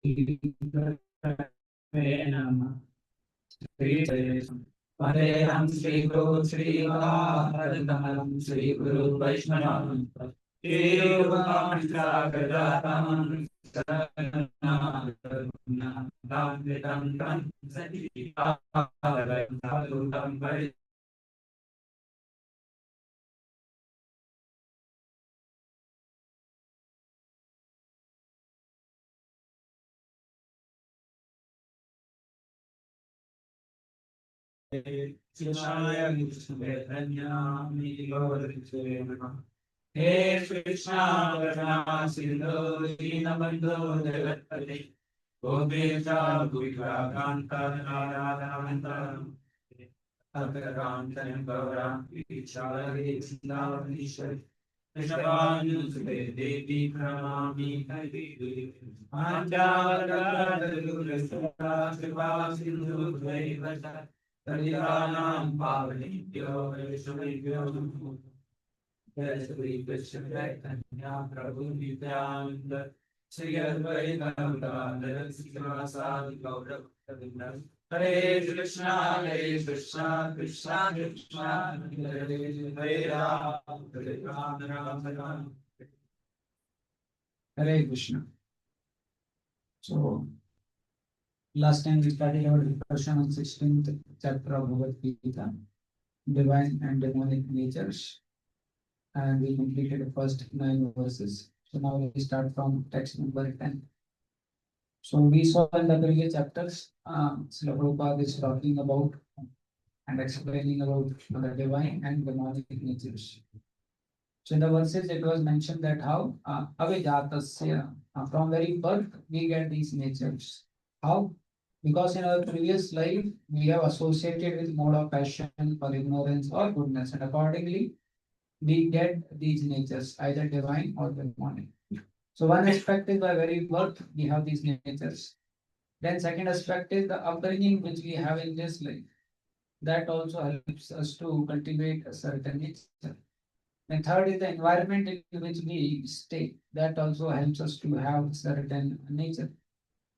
Hare Ram Shri Guru Shri Radhanaram Shri Guru Vaishnavam Devam Sagadam Saranam Damritam Saditam Sadutam Krishna He Krishna Karna Sindhu Dinabandhu Jagatpati Gopesha Gopika Kanta Radha Adharantam Gauram Vichari Sindhavishwar Rishabhanu Sube Devi Pranami Hari Anjavadadu Rishabha Shiva Sindhu Dvaivata Taridanam Pavanibhyo Vishwabhyo Jai Krishna Chaitanya Prabhu Nityananda Shri Advaita Gadadhara Sivasadi Gaurav Govinda Hare Krishna Krishna Krishna Hare Ram Hare Ram Ram Hare Krishna. So last time we started our discussion on 16th chapter of Bhagavad Gita, divine and demonic natures, and we completed the first 9 verses. So now we start from text number 10. So we saw in the previous chapters, Srila Prabhupada is talking about and explaining about the divine and demonic natures. So in the verses it was mentioned that how avijatasya, from very birth we get these natures. How? Because in our previous life we have associated with mode of passion or ignorance or goodness, and accordingly we get these natures, either divine or demonic. So one aspect is by very birth we have these natures. Then second aspect is the upbringing which we have in this life. That also helps us to cultivate a certain nature. And third is the environment in which we stay. That also helps us to have certain nature.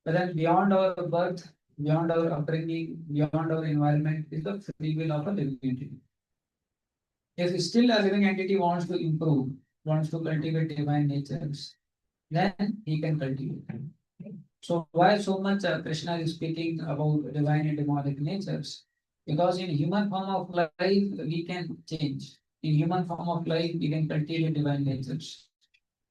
But then beyond our birth, beyond our upbringing, beyond our environment is the free will of a living entity. If still a living entity wants to improve, wants to cultivate divine natures, then he can cultivate. So why so much Krishna is speaking about divine and demonic natures? Because in human form of life we can change. In human form of life we can cultivate divine natures.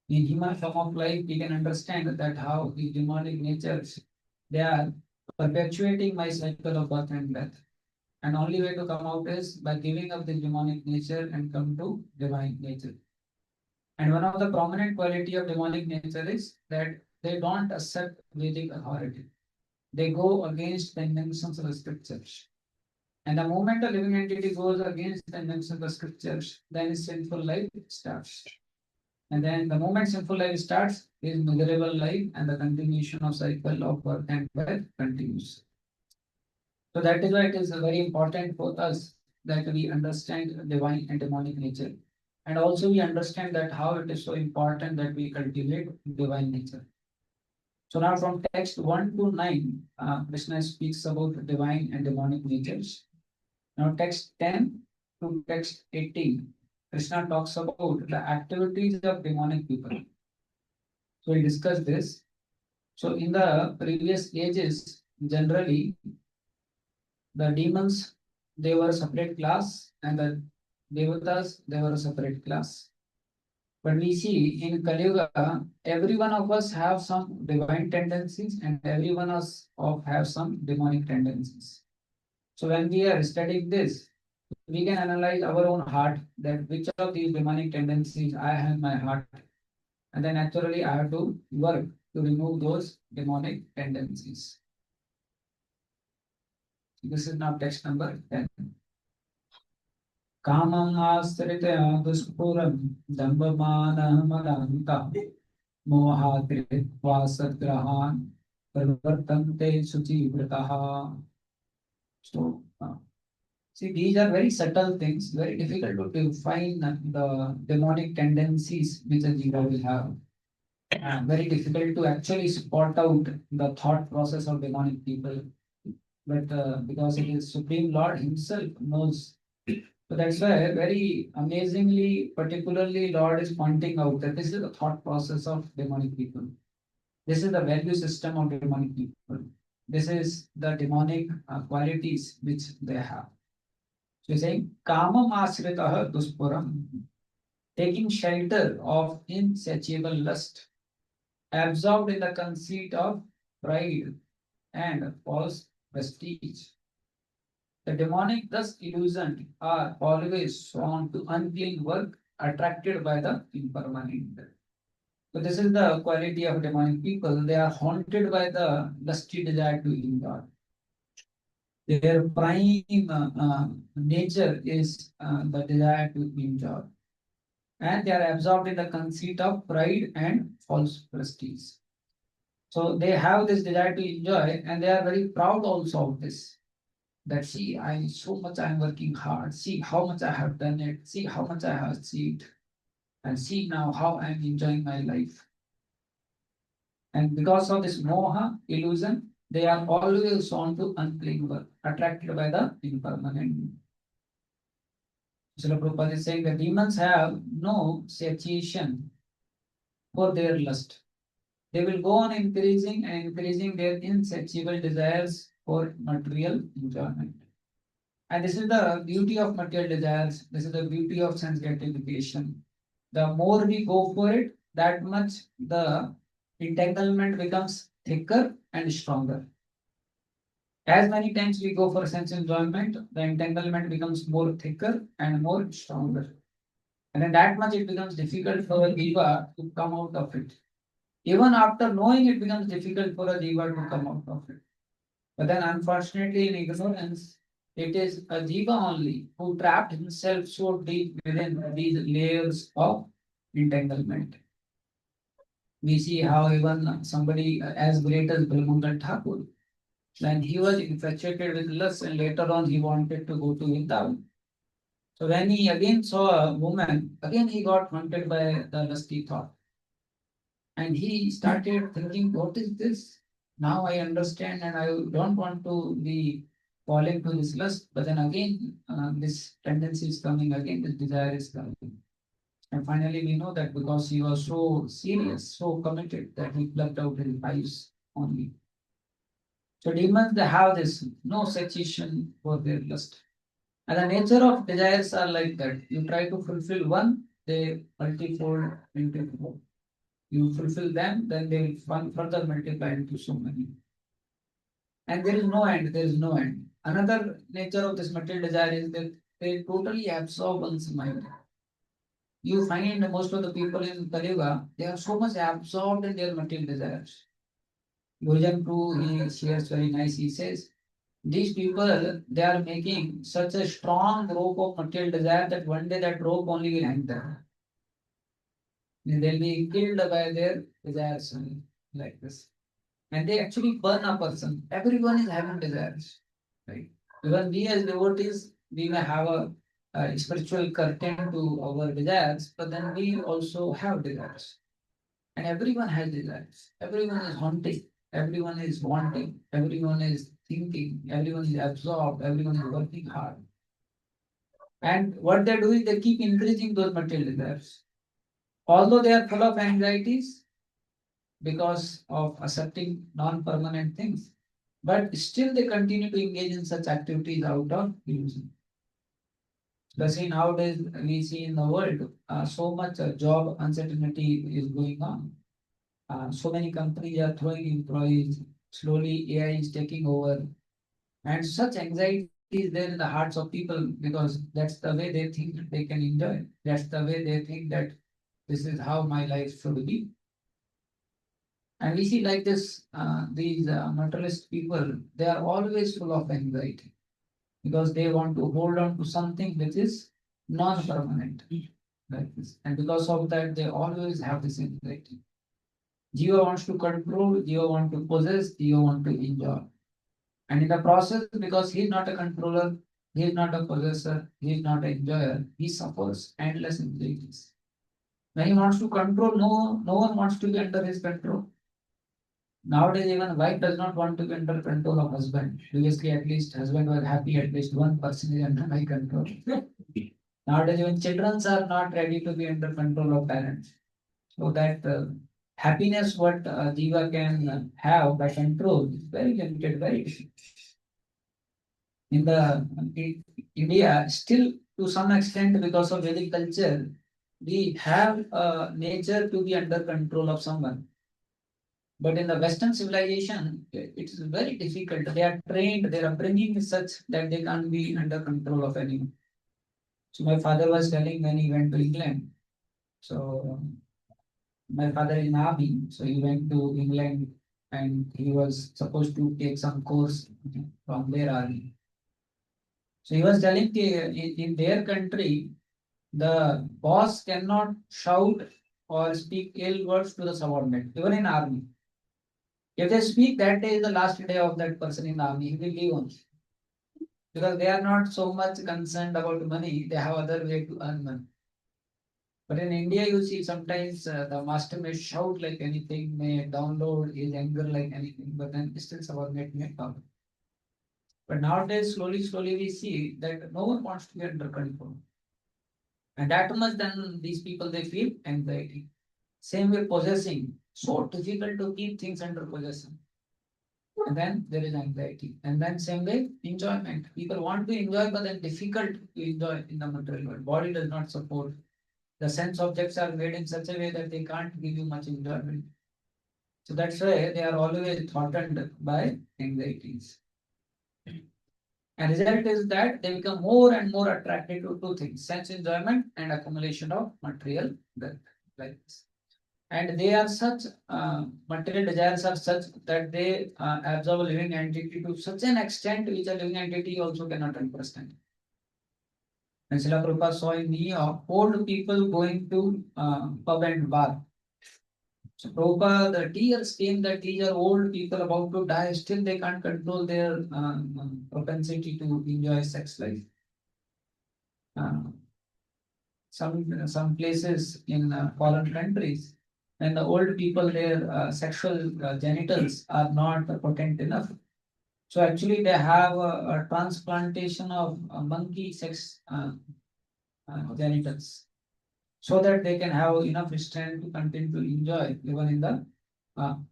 In human form of life we can understand that how the demonic natures, they are perpetuating my cycle of birth and death. And only way to come out is by giving up the demonic nature and come to divine nature. And one of the prominent quality of demonic nature is that they don't accept Vedic authority. They go against the injunctions of the scriptures. And the moment a living entity goes against the injunctions of the scriptures, then his sinful life starts. And then the moment sinful life starts, his miserable life and the continuation of cycle of birth and death continues. So that is why it is very important for us that we understand divine and demonic nature. And also we understand that how it is so important that we cultivate divine nature. So now from text 1 to 9, Krishna speaks about divine and demonic natures. Now text 10 to text 18, Krishna talks about the activities of demonic people. So we discussed this. So in the previous ages, generally the demons, they were a separate class, and the devatas, they were a separate class. But we see in Kali Yuga, every one of us have some divine tendencies and every one of us have some demonic tendencies. So when we are studying this, we can analyze our own heart, that which of these demonic tendencies I have in my heart. And then naturally I have to work to remove those demonic tendencies. This is now text number 10. कामं आश्रित्य दुष्पूरं दम्भमानमदन्तः मोहात् कृत्वा सद्ग्रहान् प्रवर्तन्ते शुचिव्रतः. So, see, these are very subtle things, very difficult to define the demonic tendencies which a jiva will have. very difficult to actually spot out the thought process of demonic people. But because it is Supreme Lord Himself knows. So that's why very amazingly, particularly Lord is pointing out that this is the thought process of demonic people. This is the value system of demonic people. This is the demonic qualities which they have. So he's saying, Kamam asritaha duspuram, taking shelter of insatiable lust, absorbed in the conceit of pride and false prestige. The demonic, thus illusioned, are always drawn to unclean work, attracted by the impermanent. So this is the quality of demonic people. They are haunted by the lusty desire to enjoy. Their prime nature is the desire to enjoy. And they are absorbed in the conceit of pride and false prestige. So they have this desire to enjoy, and they are very proud also of this. That see, I so much I am working hard. See how much I have done it. See how much I have achieved, and see now how I am enjoying my life. And because of this moha illusion, they are always on to unclean work, attracted by the impermanent. Srila Prabhupada is saying that demons have no satiation for their lust. They will go on increasing and increasing their insatiable desires for material enjoyment. And this is the beauty of material desires. This is the beauty of sense gratification. The more we go for it, that much the entanglement becomes thicker and stronger. As many times we go for sense enjoyment, the entanglement becomes more thicker and more stronger. And then that much it becomes difficult for a jiva to come out of it. Even after knowing, it becomes difficult for a jiva to come out of it. But then unfortunately in ignorance, it is a jiva only who trapped himself so deep within these layers of entanglement. We see how even somebody as great as Bilmangal Thakur, when he was infatuated with lust and later on he wanted to go to Vrindavan. So when he again saw a woman, again he got haunted by the lusty thought. And he started thinking, what is this? Now I understand and I don't want to be falling to this lust. But then again, this tendency is coming again, this desire is coming. And finally, we know that because he was so serious, so committed, that he plucked out his eyes only. So demons, they have this no satiation for their lust. And the nature of desires are like that. You try to fulfill one, they multifold into more. You fulfill them, then they will further multiply into so many. And there is no end, there is no end. Another nature of this material desire is that they totally absorb one's mind. You find most of the people in Kali Yuga, they are so much absorbed in their material desires. Gurujan too, he shares very nice, he says, these people, they are making such a strong rope of material desire that one day that rope only will hang there. They'll be killed by their desires like this. And they actually burn a person. Everyone is having desires, right? Even we as devotees, we may have a spiritual curtain to our desires, but then we also have desires. And everyone has desires. Everyone is haunting. Everyone is wanting. Everyone is thinking. Everyone is absorbed. Everyone is working hard. And what they're doing, they keep increasing those material desires. Although they are full of anxieties because of accepting non-permanent things, but still they continue to engage in such activities out of illusion. See nowadays we see in the world so much job uncertainty is going on. So many companies are throwing employees. Slowly AI is taking over, and such anxiety is there in the hearts of people because that's the way they think they can enjoy. That's the way they think that this is how my life should be. And we see like this, these materialist people, they are always full of anxiety because they want to hold on to something which is non-permanent, like this. And because of that, they always have this anxiety. Jiva wants to control, Jiva wants to possess, Jiva wants to enjoy. And in the process, because he is not a controller, he is not a possessor, he is not an enjoyer, he suffers endless anxieties. When he wants to control, no one wants to be under his control. Nowadays, even wife does not want to be under control of husband. Previously, at least husband was happy, at least one person is under my control. Nowadays, even children are not ready to be under control of parents. So that happiness what Jiva can have by control is very limited, very in the India still to some extent because of Vedic culture, we have nature to be under control of someone. But in the Western civilization, it is very difficult. They are trained, their upbringing is such that they can't be under control of anyone. So my father was telling when he went to England. So my father is in army, so he went to England and he was supposed to take some course from their army. So he was telling in their country, the boss cannot shout or speak ill words to the subordinate, even in army. If they speak, that day is the last day of that person in army, he will leave only. Because they are not so much concerned about money, they have other way to earn money. But in India, you see sometimes the master may shout like anything, may download his anger like anything, but then still subordinate may talk. But nowadays, slowly we see that no one wants to be under control. And that much then these people they feel anxiety. Same way possessing, so difficult to keep things under possession. And then there is anxiety. And then same way enjoyment. People want to enjoy, but then difficult to enjoy in the material world. Body does not support. The sense objects are made in such a way that they can't give you much enjoyment. So that's why they are always threatened by anxieties. And result is that they become more and more attracted to two things, sense enjoyment and accumulation of material wealth. Like this. And they are such, material desires are such that they absorb a living entity to such an extent which a living entity also cannot understand. And Srila Prabhupada saw in New York, old people going to pub and bar. So Prabhupada, the tears came that these are old people about to die, still they can't control their propensity to enjoy sex life. Uh, some places in foreign countries, when the old people their sexual genitals are not potent enough. So actually they have a transplantation of monkey sex genitals so that they can have enough strength to continue to enjoy even in the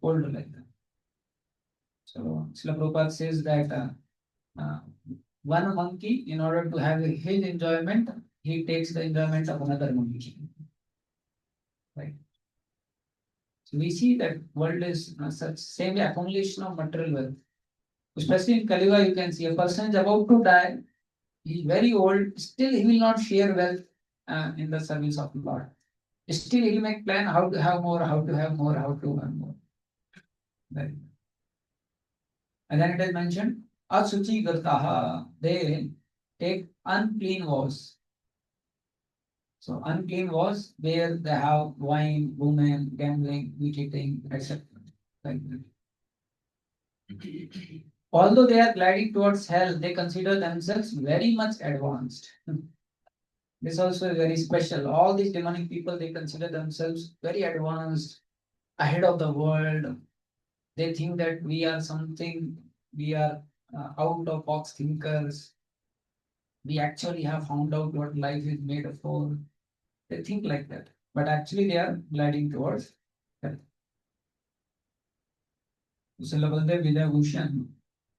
old life. So Srila Prabhupada says that uh, one monkey, in order to have his enjoyment, he takes the enjoyment of another monkey. Right. So we see that world is such same accumulation of material wealth. Especially in Kaliva, you can see a person is about to die, he's very old, still he will not share wealth in the service of Lord. Still he will make plan how to have more, how to have more, how to earn more. Right. And then it is mentioned, Asuchi Gartaha, they take unclean vows. So unclean vows where they have wine, women, gambling, meat eating, etc. Like that. Although they are gliding towards hell, they consider themselves very much advanced. This also is very special. All these demonic people, they consider themselves very advanced, ahead of the world. They think that we are something, we are out of box thinkers. We actually have found out what life is made for. They think like that. But actually, they are gliding towards hell. Srila Baladev Vidya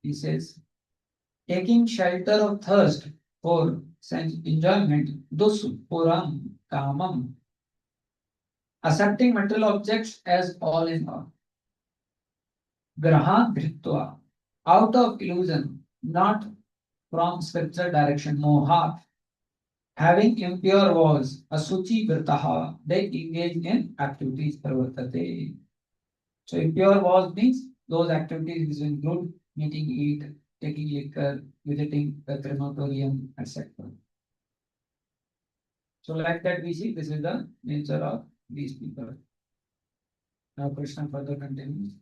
he says, taking shelter of thirst for sense enjoyment, dus puram kamam, accepting material objects as all in all. Graha dhritva, out of illusion, not from spiritual direction, moha, having impure vows, asuchi vrtaha, they engage in activities pravartate. So impure vows means those activities which include eating, eat, taking liquor, visiting the crematorium, etc. So like that we see this is the nature of these people. Now Krishna further continues.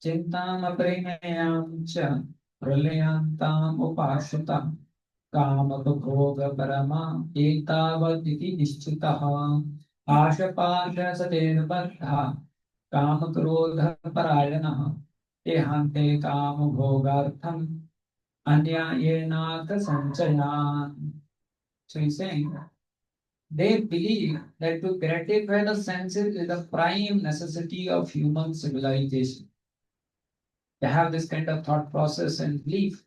Chintam aprinayam cha pralayantam upashita काम भोग परमा एतावदिति निश्चितः आशपाशसतेर्बद्धः कामक्रोधपरायणः ते हन्ते कामभोगार्थम् अन्यायेनार्थसञ्चयान्. So he's saying they believe that to gratify the senses is the prime necessity of human civilization. They have this kind of thought process and belief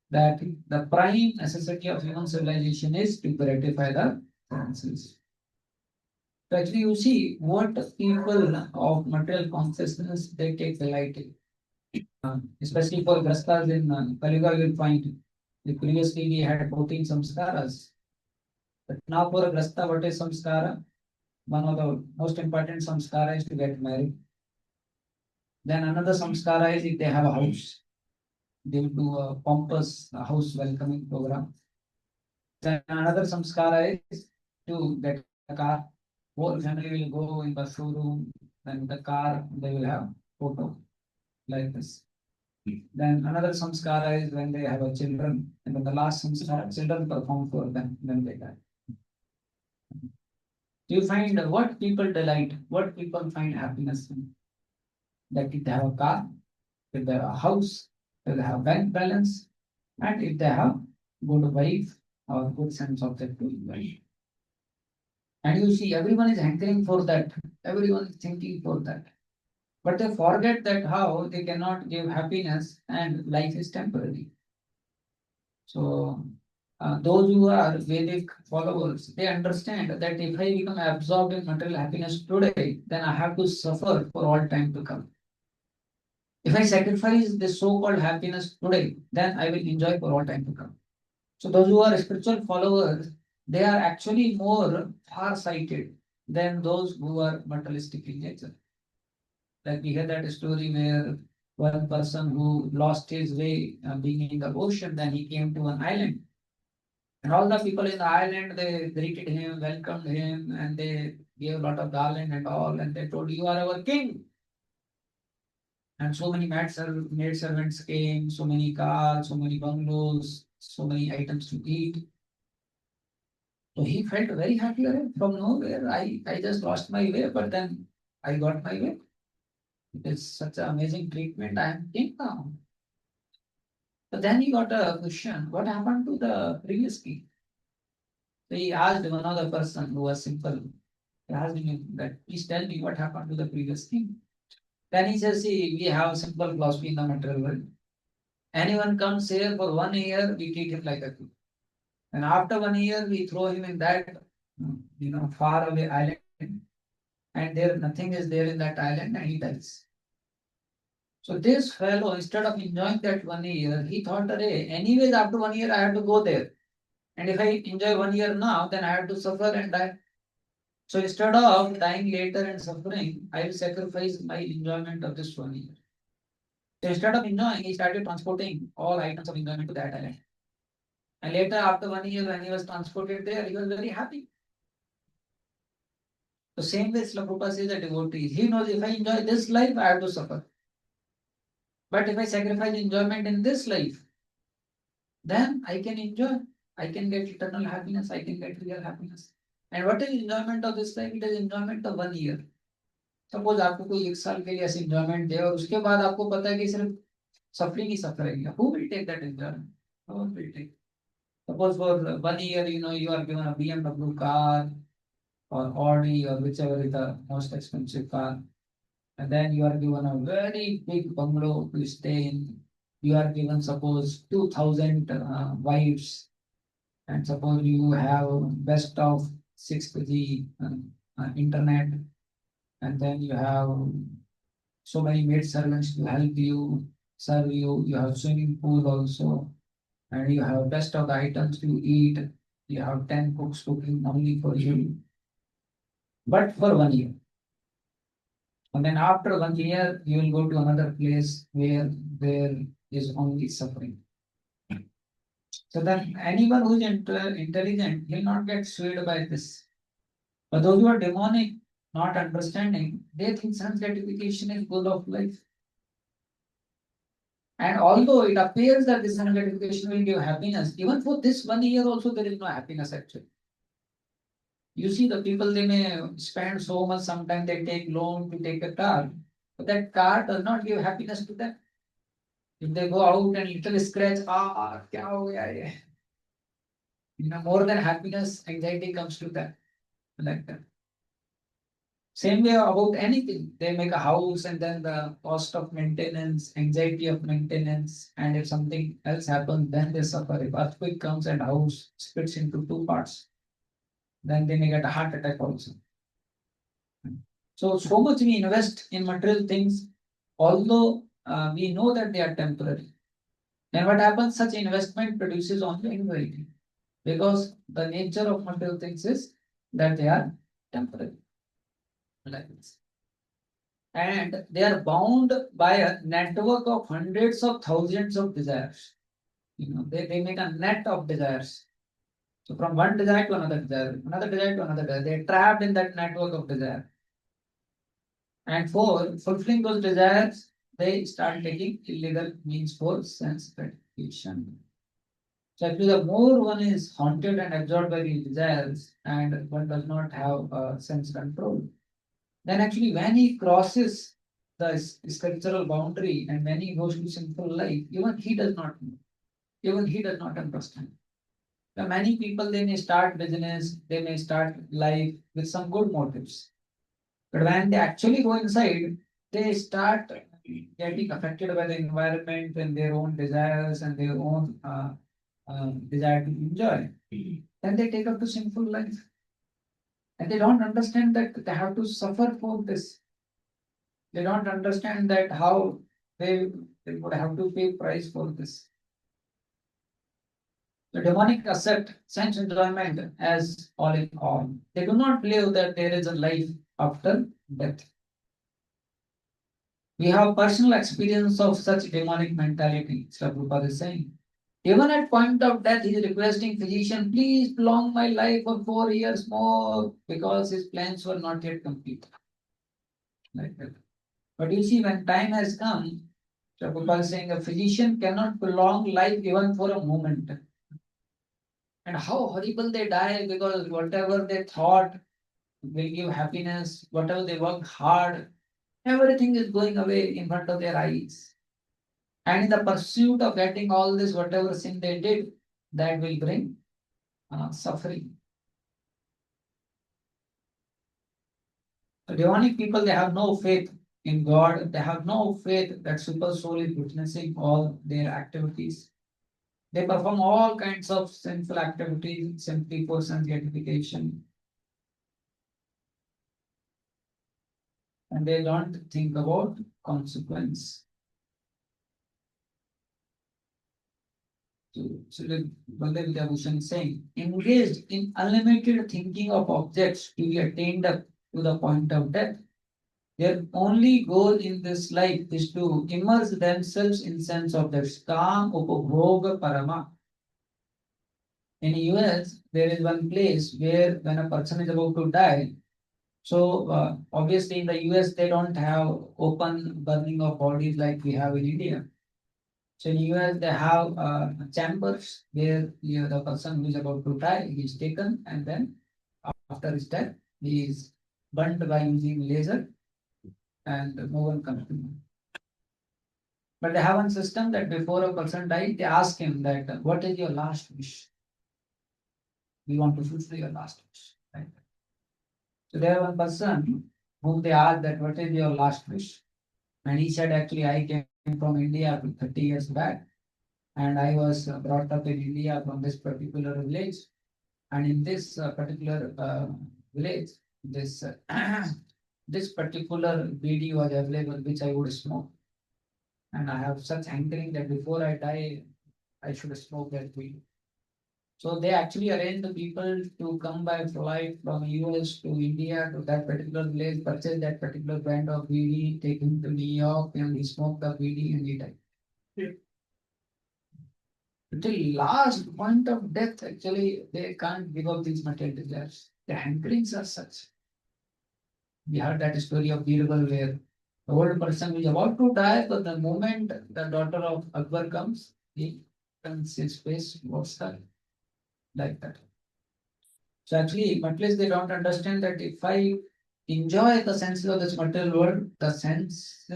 that the prime necessity of human civilization is to gratify the senses. So actually, you see what people of material consciousness they take delight in, especially for grastas in Kali Yuga, you'll find previously we had 14 samskaras, but now for a grasta, what is samskara? One of the most important samskara is to get married. Then another samskara is if they have a house, they will do a pompous house welcoming program. Then another samskara is to get a car. Whole family will go in the showroom, then the car, they will have photo like this. Then another samskara is when they have a children, and then the last samskara, children perform for them, then they die. You find what people delight, what people find happiness in. That if they have a car, if they have a house, if they have bank balance, and if they have good wife or good sense of that to enjoy. And you see, everyone is hankering for that. Everyone is thinking for that. But they forget that how they cannot give happiness and life is temporary. So those who are Vedic followers, they understand that if I become absorbed in material happiness today, then I have to suffer for all time to come. If I sacrifice this so-called happiness today, then I will enjoy for all time to come. So those who are spiritual followers, they are actually more far-sighted than those who are materialistic in nature. Like we hear that story where one person who lost his way being in the ocean, then he came to an island. And all the people in the island, they greeted him, welcomed him, and they gave a lot of garland and all, and they told, "You are our king." And so many maid servants came, so many cars, so many bungalows, so many items to eat. So he felt very happy. From nowhere, I just lost my way, but then I got my way. It is such an amazing treatment. I am king now. But then he got a question, what happened to the previous king? So he asked one other person who was simple. He asked him that, please tell me what happened to the previous king. Then he says, see, we have simple philosophy in the material world. Anyone comes here for 1 year, we treat him like a king. And after 1 year, we throw him in that, far away island, and there nothing is there in that island, and he dies. So this fellow, instead of enjoying that 1 year, he thought, "Arey, anyways, after 1 year, I have to go there. And if I enjoy 1 year now, then I have to suffer and die. So instead of dying later and suffering, I will sacrifice my enjoyment of this 1 year." So instead of enjoying, he started transporting all items of enjoyment to that island. And later, after 1 year, when he was transported there, he was very happy. The same way Srila Prabhupada says a devotee. He knows if I enjoy this life, I have to suffer. But if I sacrifice enjoyment in this life, then I can enjoy. I can get eternal happiness. I can get real happiness. And what is enjoyment of this life? It is enjoyment of 1 year. Suppose आपको कोई 1 साल के लिए ऐसे enjoyment दे और उसके बाद आपको पता है कि सिर्फ suffering ही suffering है. Who will take that enjoyment? No one will take. Suppose for 1 year, you are given a BMW car or Audi or whichever is the most expensive car. And then you are given a very big bungalow to stay in. You are given, suppose, 2,000 wives, and suppose you have best of 6G internet, and then you have so many maid servants to help you, serve you. You have swimming pool also, and you have best of the items to eat. You have 10 cooks cooking only for you, but for 1 year. And then after 1 year, you will go to another place where there is only suffering. So then anyone who is intelligent will not get swayed by this. But those who are demonic, not understanding, they think sense gratification is goal of life. And although it appears that this sense gratification will give happiness, even for this 1 year also there is no happiness actually. You see, the people, they may spend so much, sometimes they take loan to take a car, but that car does not give happiness to them. If they go out and little scratch, kya ho gaya ye? More than happiness, anxiety comes to them, like that. Same way about anything. They make a house and then the cost of maintenance, anxiety of maintenance, and if something else happens, then they suffer. If earthquake comes and house splits into two parts, then they may get a heart attack also. So much we invest in material things, although we know that they are temporary. Then what happens? Such investment produces only anxiety, because the nature of material things is that they are temporary. Like this. And they are bound by a network of hundreds of thousands of desires. They make a net of desires. So from one desire to another desire to another desire, they're trapped in that network of desire. And for fulfilling those desires, they start taking illegal means for sense gratification. So actually, the more one is haunted and absorbed by these desires, and one does not have sense control, then actually when he crosses the scriptural boundary and when he goes to sinful life, even he does not know. Even he does not understand. So many people, they may start business, they may start life with some good motives. But when they actually go inside, they start getting affected by the environment and their own desires and their own desire to enjoy. Then they take up to sinful life. And they don't understand that they have to suffer for this. They don't understand that how they would have to pay price for this. The demonic accept sense enjoyment as all in all. They do not believe that there is a life after death. We have personal experience of such demonic mentality, Sri Prabhupada is saying. Even at point of death, he is requesting physician, please prolong my life for 4 years more, because his plans were not yet complete. Like that. But you see, when time has come, Sri Prabhupada is saying a physician cannot prolong life even for a moment. And how horrible they die, because whatever they thought will give happiness, whatever they worked hard, everything is going away in front of their eyes. And in the pursuit of getting all this, whatever sin they did, that will bring suffering. The demonic people, they have no faith in God. They have no faith that super soul is witnessing all their activities. They perform all kinds of sinful activities simply for sense gratification. And they don't think about consequence. So the Baldev Vidyabhushan is saying, engaged in unlimited thinking of objects to be attained up to the point of death. Their only goal in this life is to immerse themselves in sense of that Kam Upabhoga Parama. In US, there is one place where when a person is about to die, so obviously in the US they don't have open burning of bodies like we have in India. So in US they have chambers where the person who is about to die is taken, and then after his death he is burnt by using laser and no one comes to him. But they have one system that before a person dies, they ask him that what is your last wish? We want to fulfill your last wish. Right? So there one person whom they asked that what is your last wish? And he said, actually I came from India 30 years back, and I was brought up in India from this particular village. And in this particular village, this this particular BD was available, which I would smoke. And I have such hankering that before I die, I should smoke that weed. So they actually arrange the people to come by flight from US to India to that particular village, purchase that particular brand of BD, take him to New York, and he smoked the BD and he died. Yeah. Till last point of death, actually, they can't give up these material desires. The hankerings are such. We heard that story of Birbal where the old person is about to die, but the moment the daughter of Akbar comes, he turns his face towards her, like that. So actually, materialists, they don't understand that if I enjoy the senses of this material world, the sense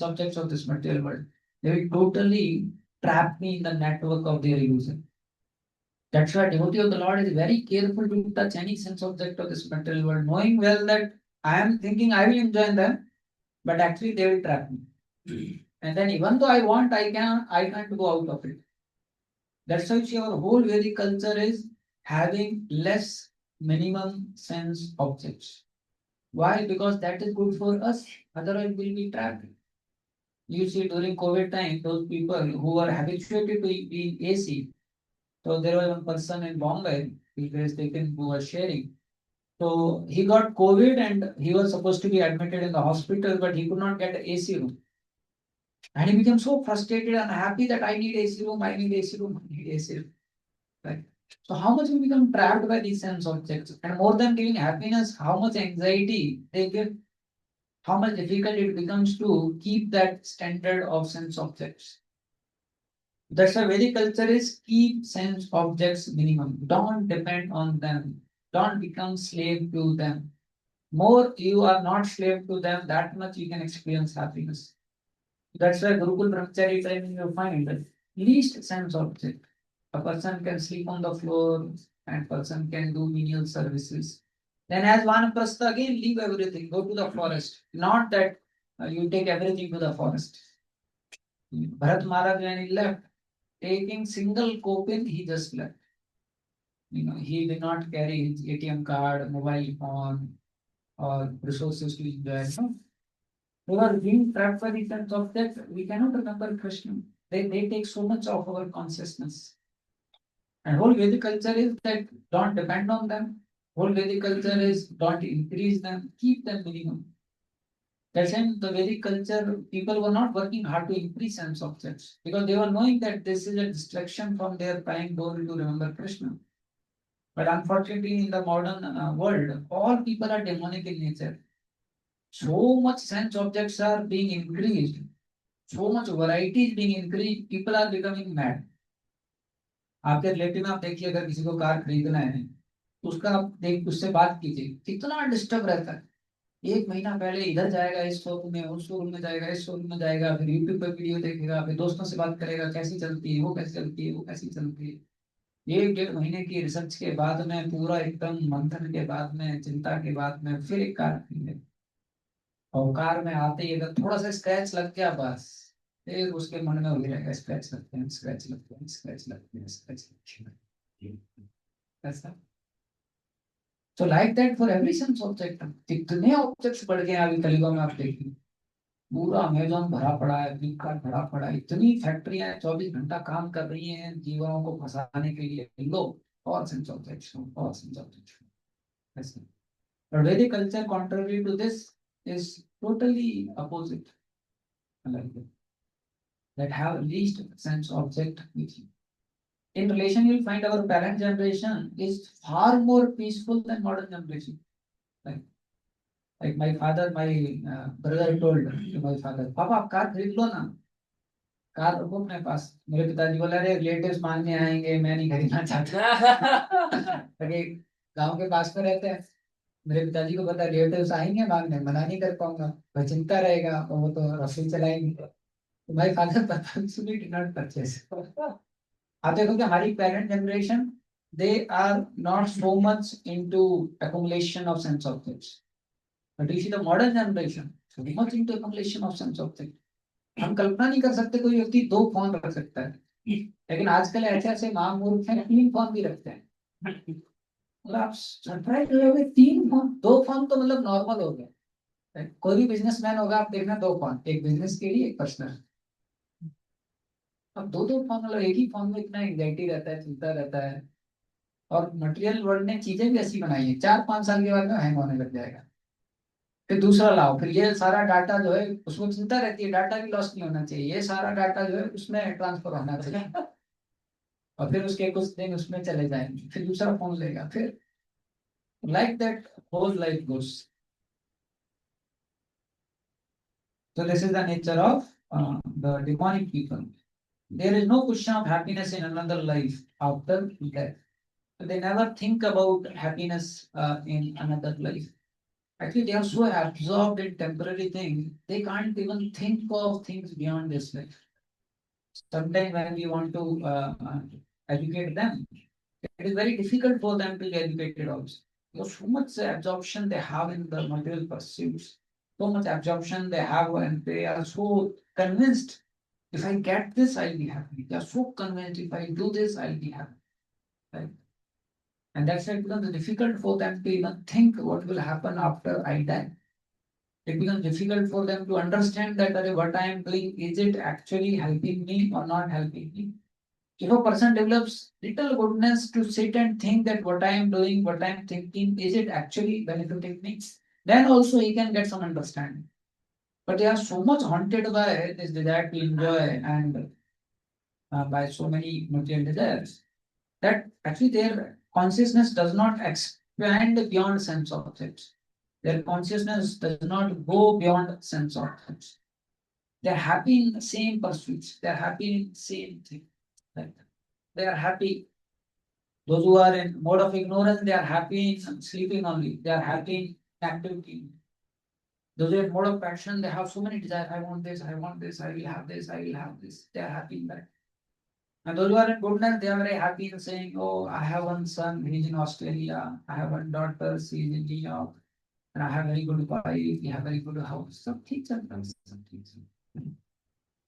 objects of this material world, they will totally trap me in the network of their illusion. That's why devotee of the Lord is very careful to touch any sense object of this material world, knowing well that I am thinking I will enjoy them, but actually they will trap me. And then even though I want, I can't go out of it. That's why our whole Vedic culture is having less minimum sense objects. Why? Because that is good for us. Otherwise, we'll be trapped. You see, during COVID time, those people who were habituated to be AC. So there was one person in Bombay, who was sharing. So he got COVID and he was supposed to be admitted in the hospital, but he could not get an AC room. And he became so frustrated and happy that I need AC room, I need AC room, I need AC room. Right? So how much we become trapped by these sense objects, and more than giving happiness, how much anxiety they give, how much difficult it becomes to keep that standard of sense objects. That's why Vedic culture is keep sense objects minimum. Don't depend on them. Don't become slave to them. More you are not slave to them, that much you can experience happiness. That's why Gurukul Brahmachari training you find that least sense object. A person can sleep on the floor and person can do menial services. Then as Vanaprastha again leave everything, go to the forest. Not that you take everything to the forest. Bharat Maharaj when he left, taking single coupon, he just left. He did not carry his ATM card, mobile phone, or resources to enjoy. No. We are being trapped by the sense of that we cannot remember Krishna. They take so much of our consciousness. And whole Vedic culture is that don't depend on them. Whole Vedic culture is don't increase them, keep them minimum. That's why the Vedic culture, people were not working hard to increase sense objects because they were knowing that this is a distraction from their prime goal to remember Krishna. But unfortunately, in the modern world, all people are demonic in nature. So much sense objects are being increased, so much variety is being increased, people are becoming mad. आपके relative में आप देखिए अगर किसी को car खरीदना है तो उसका आप देख उससे बात कीजिए कितना डिस्टर्ब रहता है। एक महीना पहले इधर जाएगा इस शोरूम में, उस शोरूम में जाएगा, इस शोरूम में जाएगा, फिर यूट्यूब पर वीडियो देखेगा, फिर दोस्तों से बात करेगा कैसी चलती है, वो कैसी चलती है, वो कैसी चलती है। एक डेढ़ महीने की रिसर्च के बाद में पूरा एकदम मंथन के बाद में चिंता के बाद में फिर एक कार खरीदे। और कार में आते ही अगर थोड़ा सा स्क्रैच लग गया बस फिर उसके मन में वही रहेगा स्क्रैच लगते हैं, स्क्रैच लगते हैं, स्क्रैच लगते हैं, स्क्रैच लगते हैं। ऐसा। तो like that for every sense object कितने ऑब्जेक्ट्स बढ़ गए अभी कलियुग में आप देखिए। पूरा अमेजोन भरा पड़ा है, फ्लिपकार्ट भरा पड़ा है, इतनी फैक्ट्रियां 24 घंटा काम कर रही हैं जीवों को फंसाने के लिए। लो और सेंस ऑब्जेक्ट्स और सेंस ऑब्जेक्ट्स ऐसे। But Vedic culture, contrary to this, is totally opposite. Like that have least sense object with you. In relation, you'll find our parent generation is far more peaceful than modern generation. Like, like my father, my brother told to my father, "Papa, आप car खरीद लो ना, car रखो अपने पास." मेरे पिताजी बोला, "अरे relatives मांगने आएंगे, मैं नहीं खरीदना चाहता।" अरे गांव के पास में रहते हैं। मेरे पिताजी को पता रिलेटिव्स आएंगे मांगने, मना नहीं कर पाऊंगा, वह चिंता रहेगा और वो तो रसोई चलाएंगे। तो my father purposefully did not purchase. आप देखोगे हमारी parent generation they are not so much into accumulation of sense objects, but you see the modern generation so much into accumulation of sense objects. हम कल्पना नहीं कर सकते कोई व्यक्ति 2 phone रख सकता है, लेकिन आजकल ऐसे ऐसे महामूर्ख हैं 3 फोन भी रखते हैं। मतलब आप सरप्राइज हो गए, 3 फोन, 2 फोन तो मतलब नॉर्मल हो गया। कोई भी बिजनेसमैन होगा आप देखना 2 फोन, एक बिजनेस के लिए एक पर्सनल। अब 2 फोन मतलब एक ही फोन में इतना एंग्जाइटी रहता है, चिंता रहता है। और मटेरियल वर्ल्ड ने चीजें भी ऐसी बनाई है 4-5 साल के बाद में हैंग होने लग जाएगा। फिर दूसरा लाओ, फिर ये सारा डाटा जो है उसमें चिंता रहती है, डाटा भी लॉस नहीं होना चाहिए, ये सारा डाटा जो है उसमें ट्रांसफर होना चाहिए। और फिर उसके कुछ दिन उसमें चले जाएंगे, फिर दूसरा फोन लेगा, फिर like that whole life goes. So this is the nature of the demonic people. There is no question of happiness in another life after death. They never think about happiness in another life. Actually, they are so absorbed in temporary things, they can't even think of things beyond this life. Sometimes when we want to educate them, it is very difficult for them to be educated also. Because so much absorption they have in the material pursuits, so much absorption they have, and they are so convinced, if I get this, I'll be happy. They are so convinced, if I do this, I'll be happy. Right? And that's why it becomes difficult for them to even think what will happen after I die. It becomes difficult for them to understand that what I am doing, is it actually helping me or not helping me? If a person develops little goodness to sit and think that what I am doing, what I am thinking, is it actually benefiting me? Then also he can get some understanding. But they are so much haunted by this desire to enjoy and by so many material desires that actually their consciousness does not expand beyond sense objects. Their consciousness does not go beyond sense objects. They're happy in the same pursuits. They're happy in the same thing. Right? They are happy. Those who are in mode of ignorance, they are happy in sleeping only. They are happy in activity. Those who are in mode of passion, they have so many desires. I want this, I want this, I will have this, I will have this. They are happy in that. And those who are in goodness, they are very happy in saying, oh, I have one son, he's in Australia. I have one daughter, she's in New York. And I have very good wife, we have very good house. Some things are done, some things.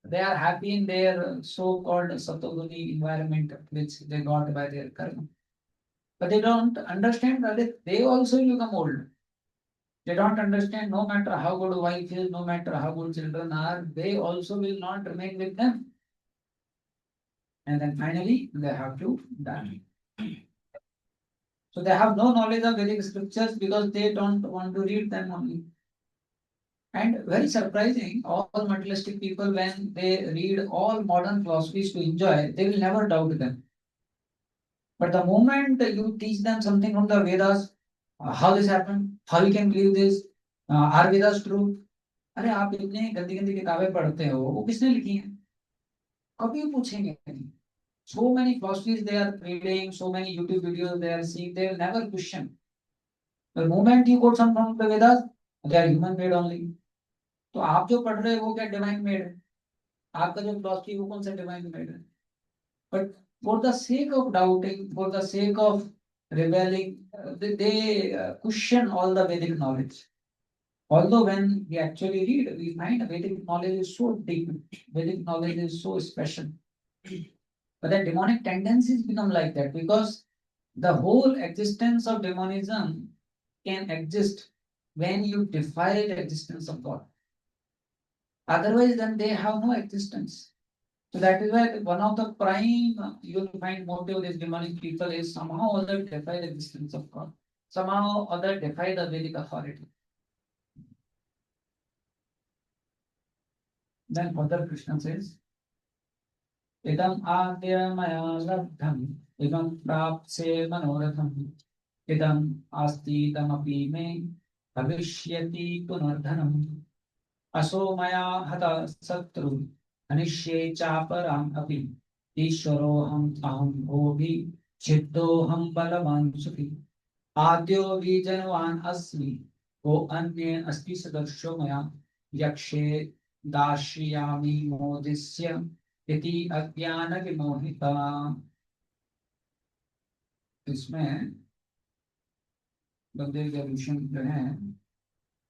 They are happy in their so-called Satoguni environment, which they got by their karma. But they don't understand that they also become old. They don't understand no matter how good wife is, no matter how good children are, they also will not remain with them. And then finally, they have to die. So they have no knowledge of Vedic scriptures because they don't want to read them only. And very surprising, all materialistic people, when they read all modern philosophies to enjoy, they will never doubt them. But the moment you teach them something from the Vedas, how this happened, how you can believe this, are Vedas true? अरे आप इतने गंदी गंदी किताबें पढ़ते हो वो किसने लिखी हैं कभी पूछेंगे नहीं so many philosophies they are reading so many YouTube videos they are seeing they will never question the moment you quote some from the Vedas they are human made only तो आप जो पढ़ रहे हो वो क्या डिवाइन मेड है आपका जो फिलॉसफी वो कौन सा डिवाइन मेड है but for the sake of doubting for the sake of rebelling they question all the Vedic knowledge. Although when we actually read, we find Vedic knowledge is so deep, Vedic knowledge is so special. But the demonic tendencies become like that because the whole existence of demonism can exist when you defy the existence of God. Otherwise, then they have no existence. So that is why one of the prime you will find motive of these demonic people is somehow or other defy the existence of God. Somehow or other defy the Vedic authority. Then further Krishna says, इदम् आद्य मया लब्धम् इदं प्राप्स्ये मनोरथम् इदम् आस्तीदमपि मे भविष्यति पुनर्धनम् असो मया हतः शत्रु हनिष्ये चापराम् अपि ईश्वरोऽहम् अहम् भोगी छिद्दोऽहम् बलवान् सुखी आद्यो बीजनवान् अस्मि को अन्ये अस्ति सदृशो मया यक्षे दास्यामि मोदिस्य इति अज्ञान विमोहिता इसमें बलदेव के ऋषि जो है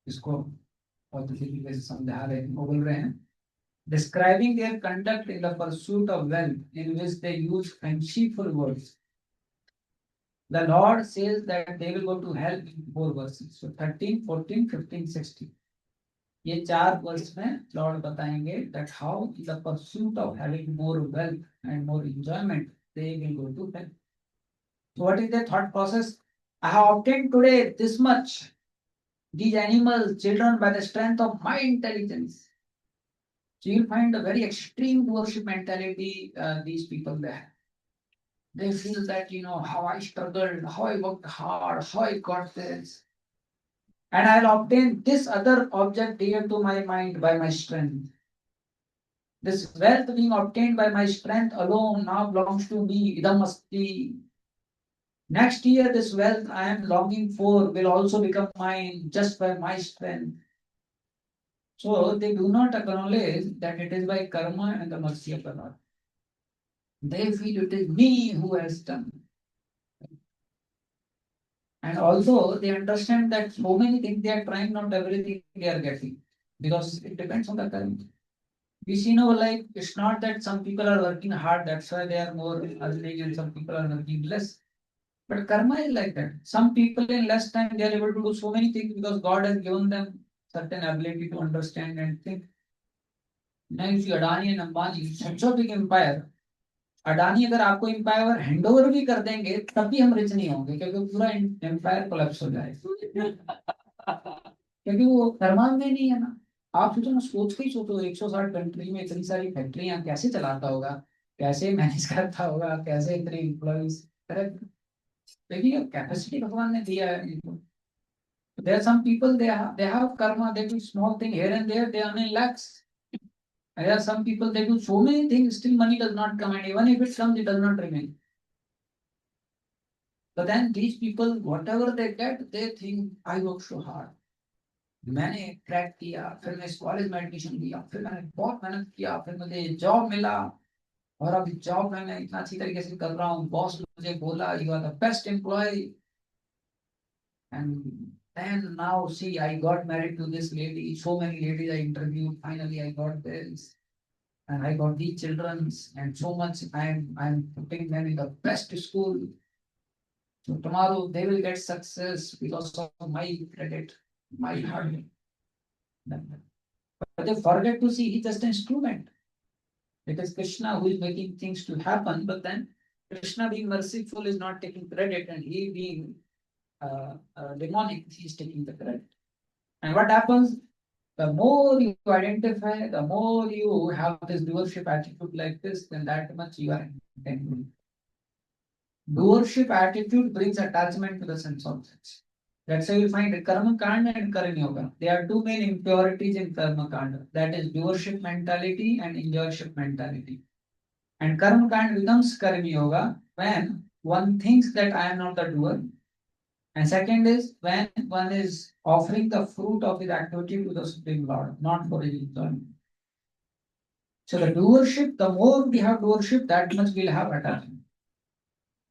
इसको बहुत अच्छी तरीके से समझा रहे हैं बोल रहे हैं describing their conduct in the pursuit of wealth in which they use fanciful words. The Lord says that they will go to hell in 4 verses. So 13, 14, 15, 16. ये 4 वर्ष में लॉर्ड बताएंगे that how in the pursuit of having more wealth and more enjoyment they will go to hell. So what is their thought process? I have obtained today this much. These animals, children, by the strength of my intelligence. So you find a very extreme worship mentality these people there. They feel that how I struggled, how I worked hard, how I got this. And I'll obtain this other object dear to my mind by my strength. This wealth being obtained by my strength alone now belongs to me. Idamasti. Next year, this wealth I am longing for will also become mine just by my strength. So they do not acknowledge that it is by karma and the mercy of the Lord. They feel it is me who has done. And also they understand that so many things they are trying, not everything they are getting. Because it depends on the karma. We see now, like, it's not that some people are working hard, that's why they are more earning, and some people are working less. But karma is like that. Some people in less time they are able to do so many things because God has given them certain ability to understand and think. Now, if you Adani and Ambani, such a big empire, Adani अगर आपको empire hand over भी कर देंगे तब भी हम rich नहीं होंगे क्योंकि पूरा एम्पायर कोलैप्स हो जाएगा क्योंकि वो फरमान में नहीं है ना। आप सोचो ना, सोच के ही सोचो 160 कंट्री में इतनी सारी फैक्ट्रियां कैसे चलाता होगा, कैसे मैनेज करता होगा, कैसे इतने एम्प्लॉइज। करेक्ट। देखिए कैपेसिटी भगवान ने दिया है इनको। There are some people they have karma, they do small thing here and there, they earn in lakhs. And there are some people they do so many things, still money does not come, and even if it comes, it does not remain. But then these people, whatever they get, they think I work so hard. मैंने crack किया, फिर मैं इस college में admission लिया, फिर मैंने बहुत मेहनत किया, फिर मुझे जॉब मिला, और अभी जॉब में मैं इतना अच्छी तरीके से कर रहा हूँ, बॉस मुझे बोला you are the best employee, and then now see I got married to this lady, so many ladies I interviewed, finally I got this, and I got these children, and so much I'm putting them in the best school. So tomorrow they will get success because of my credit, my hard work. But they forget to see he's just an instrument. It is Krishna who is making things to happen, but then Krishna being merciful is not taking credit, and he being demonic, he is taking the credit. And what happens? The more you identify, the more you have this doership attitude like this, then that much you are entangled. Doership attitude brings attachment to the sense objects. That's why you find karma kanda and karma yoga. There are two main impurities in karma kanda. That is doership mentality and enjoyship mentality. And karma kanda becomes karma yoga when one thinks that I am not the doer. And second is when one is offering the fruit of his activity to the Supreme Lord, not for his enjoyment. So the doership, the more we have doership, that much we'll have attachment.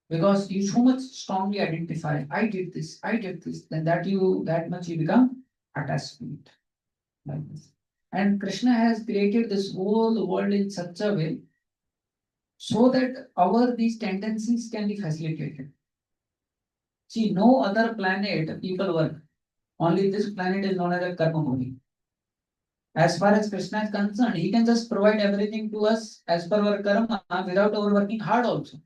Because you so much strongly identify, I did this, then that much you become attached to it. Like this. And Krishna has created this whole world in such a way so that our these tendencies can be facilitated. See, no other planet people work. Only this planet is known as a karma bhumi. As far as Krishna is concerned, he can just provide everything to us as per our karma without our working hard also.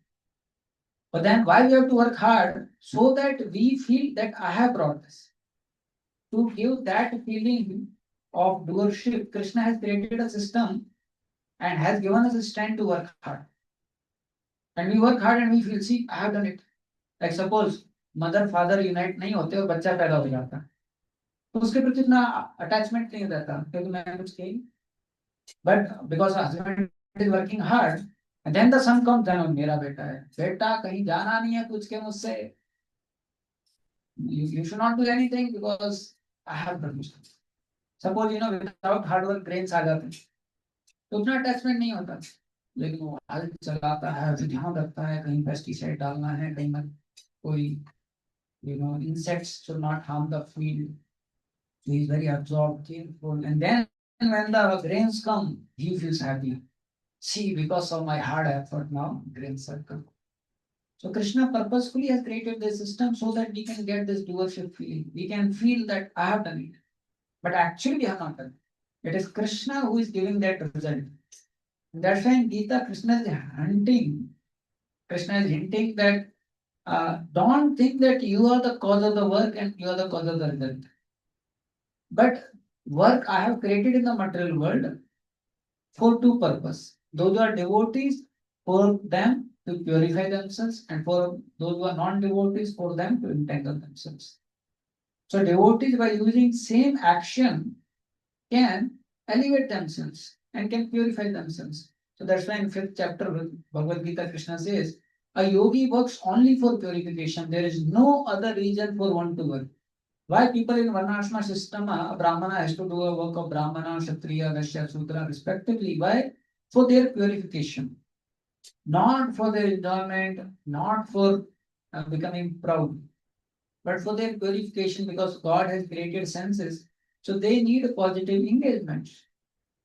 But then why we have to work hard? So that we feel that I have brought this. To give that feeling of doership, Krishna has created a system and has given us a strength to work hard. And we work hard and we feel, see, I have done it. Like suppose mother father unite नहीं होते और बच्चा पैदा हो जाता, तो उसके प्रति इतना अटैचमेंट नहीं रहता क्योंकि मैं कुछ कही. But because husband is working hard, and then the son comes, then मेरा बेटा है, बेटा कहीं जाना नहीं है पूछ के मुझसे, you should not do anything because I have permission. Suppose without hard work grains आ जाते हैं तो उतना अटैचमेंट नहीं होता, लेकिन वो हल चलाता है, ध्यान रखता है कहीं पेस्टिसाइड डालना है, कहीं मत कोई insects should not harm the field. So he is very absorbed, careful, and then when the grains come, he feels happy. See, because of my hard effort, now grains are come. So Krishna purposefully has created this system so that we can get this doership feeling. We can feel that I have done it, but actually we have not done it. It is Krishna who is giving that result. That's why in Gita, Krishna is hunting. Krishna is hinting that don't think that you are the cause of the work and you are the cause of the result. But work I have created in the material world for two purposes. Those who are devotees, for them to purify themselves, and for those who are non-devotees, for them to entangle themselves. So devotees, by using same action, can elevate themselves and can purify themselves. So that's why in 5th chapter of Bhagavad Gita, Krishna says A yogi works only for purification. There is no other reason for one to work. Why people in Varnashma system, a Brahmana has to do a work of Brahmana, Kshatriya, Vaishya, Sudra respectively. Why? For their purification. Not for their enjoyment, not for becoming proud, but for their purification, because God has created senses. So they need a positive engagement.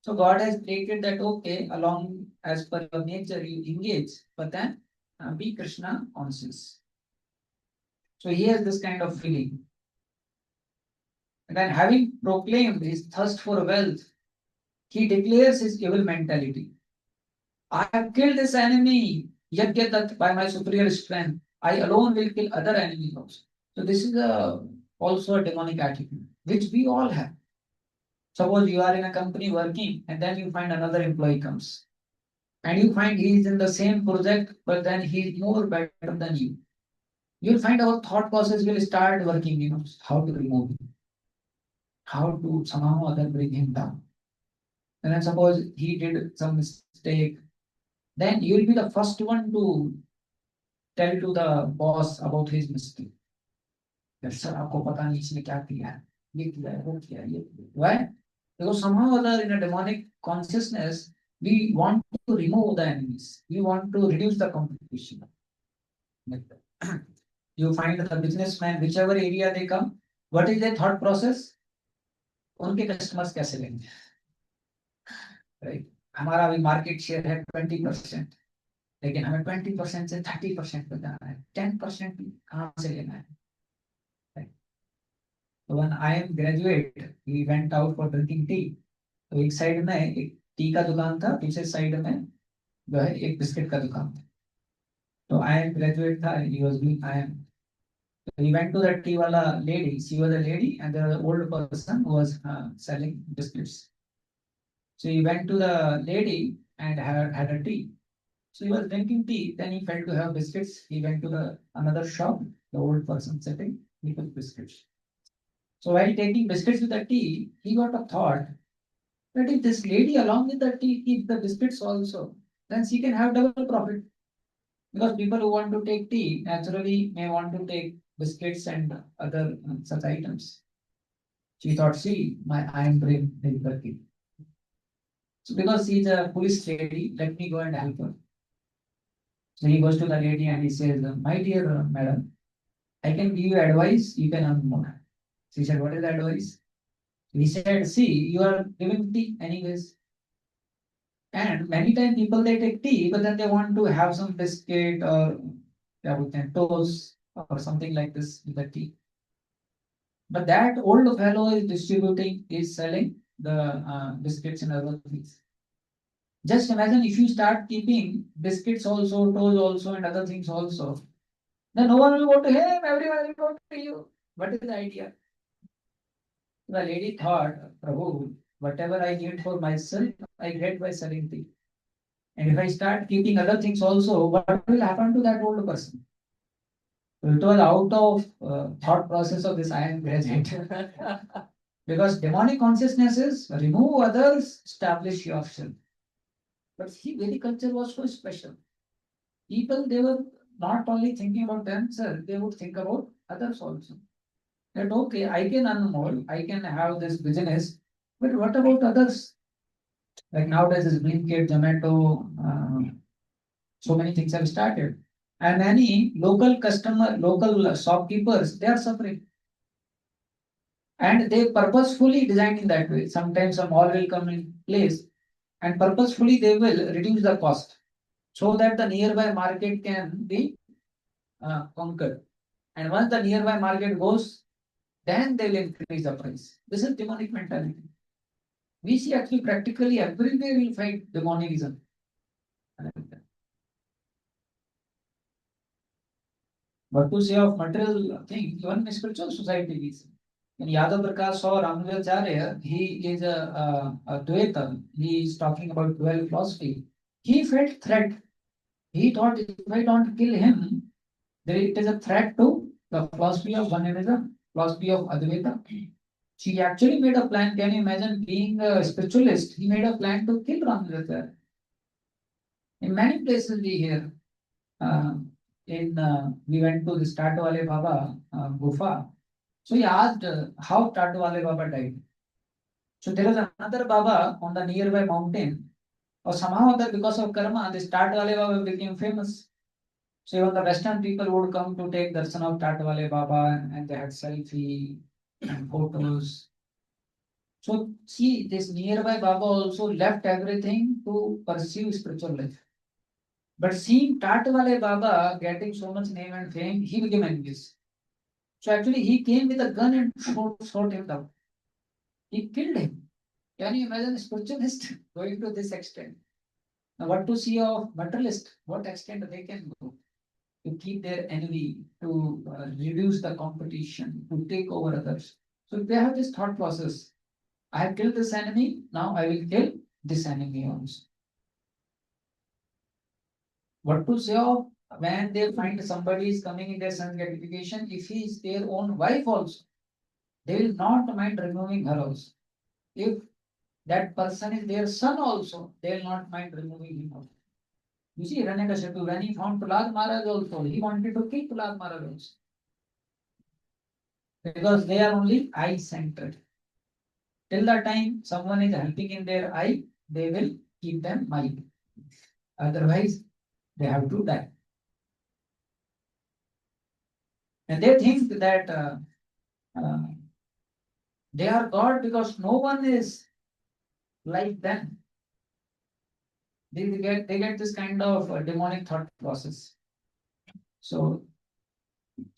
So God has created that, okay, along as per your nature, you engage, but then be Krishna conscious. So he has this kind of feeling. And then having proclaimed his thirst for wealth, he declares his evil mentality. I have killed this enemy, yet get that by my superior strength. I alone will kill other enemies also. So this is also a demonic attitude, which we all have. Suppose you are in a company working and then you find another employee comes. And you find he is in the same project, but then he is more better than you. You'll find our thought process will start working, how to remove him, how to somehow or other bring him down. And then suppose he did some mistake, then you will be the first one to tell to the boss about his mistake. That sir, आपको पता नहीं इसने क्या किया है, ये किया है, वो किया है, ये किया है. Why? Because somehow or other in a demonic consciousness, we want to remove the enemies. We want to reduce the competition. Like that. You find the businessman, whichever area they come, what is their thought process? उनके customers कैसे लेंगे? Right? हमारा अभी market share है 20%, लेकिन हमें 20% से 30% पे जाना है, 10% कहाँ से लेना है? Right? So when I am graduate, we went out for drinking tea. तो एक साइड में एक टी का दुकान था, दूसरे साइड में जो है एक बिस्किट का दुकान था. तो I am graduate था, he was doing I am. So he went to the tea wala lady. She was a lady, and there was an old person who was selling biscuits. So he went to the lady and had a tea. So he was drinking tea. Then he felt to have biscuits. He went to the another shop. The old person sitting, he took biscuits. So while taking biscuits with the tea, he got a thought that if this lady along with the tea keeps the biscuits also, then she can have double profit. Because people who want to take tea naturally may want to take biscuits and other such items. She thought, see, my iron brain is working. So because she's a police lady, let me go and help her. So he goes to the lady and he says, my dear madam, I can give you advice, you can earn more. She said, what is the advice? He said, see, you are giving tea anyways. And many times people they take tea, but then they want to have some biscuit or toast or something like this with the tea. But that old fellow is distributing, is selling the biscuits and other things. Just imagine if you start keeping biscuits also, toast also, and other things also, then no one will go to him, everyone will go to you. What is the idea? The lady thought, Prabhu, whatever I need for myself, I get by selling tea. And if I start keeping other things also, what will happen to that old person? So it was out of thought process of this I am graduate. Because demonic consciousness is remove others, establish yourself. But see, Vedic culture was so special. People, they were not only thinking about themselves, they would think about others also. That, okay, I can earn more, I can have this business, but what about others? Like nowadays, this Blinkit, Zomato, so many things have started. And many local shopkeepers, they are suffering. And they purposefully design in that way. Sometimes a mall will come in place and purposefully they will reduce the cost so that the nearby market can be conquered. And once the nearby market goes, then they will increase the price. This is demonic mentality. We see actually practically everywhere we find demonism. But to say of material things, even in spiritual society, when Yadav Prakash saw Ramanujacharya, he is a Dvaita, he is talking about dual philosophy. He felt threat. He thought if I don't kill him, then it is a threat to the philosophy of Vanism, philosophy of Advaita. She actually made a plan. Can you imagine being a spiritualist? He made a plan to kill Ramanujacharya. In many places we hear we went to the Tatu Wale Baba Gufa. So he asked how Tatu Wale Baba died. So there was another Baba on the nearby mountain, or somehow that because of karma, this Tatu Wale Baba became famous. So even the Western people would come to take darshan of Tatu Wale Baba, and they had selfie and photos. So see, this nearby Baba also left everything to pursue spiritual life. But seeing Tatu Wale Baba getting so much name and fame, he became envious. So actually, he came with a gun and shot him down. He killed him. Can you imagine a spiritualist going to this extent? Now, what to see of materialist? What extent they can go to keep their envy, to reduce the competition, to take over others. So they have this thought process. I have killed this enemy. Now I will kill this enemy also. What to say of when they find somebody is coming in their son's gratification? If he is their own wife also, they will not mind removing her also. If that person is their son also, they will not mind removing him also. You see, Hiranyakashipu, when he found Prahlad Maharaj also, he wanted to kill Prahlad Maharaj also. Because they are only eye-centered. Till the time someone is helping in their eye, they will keep them mild. Otherwise, they have to die. And they think that uh, they are God because no one is like them. They get this kind of demonic thought process. So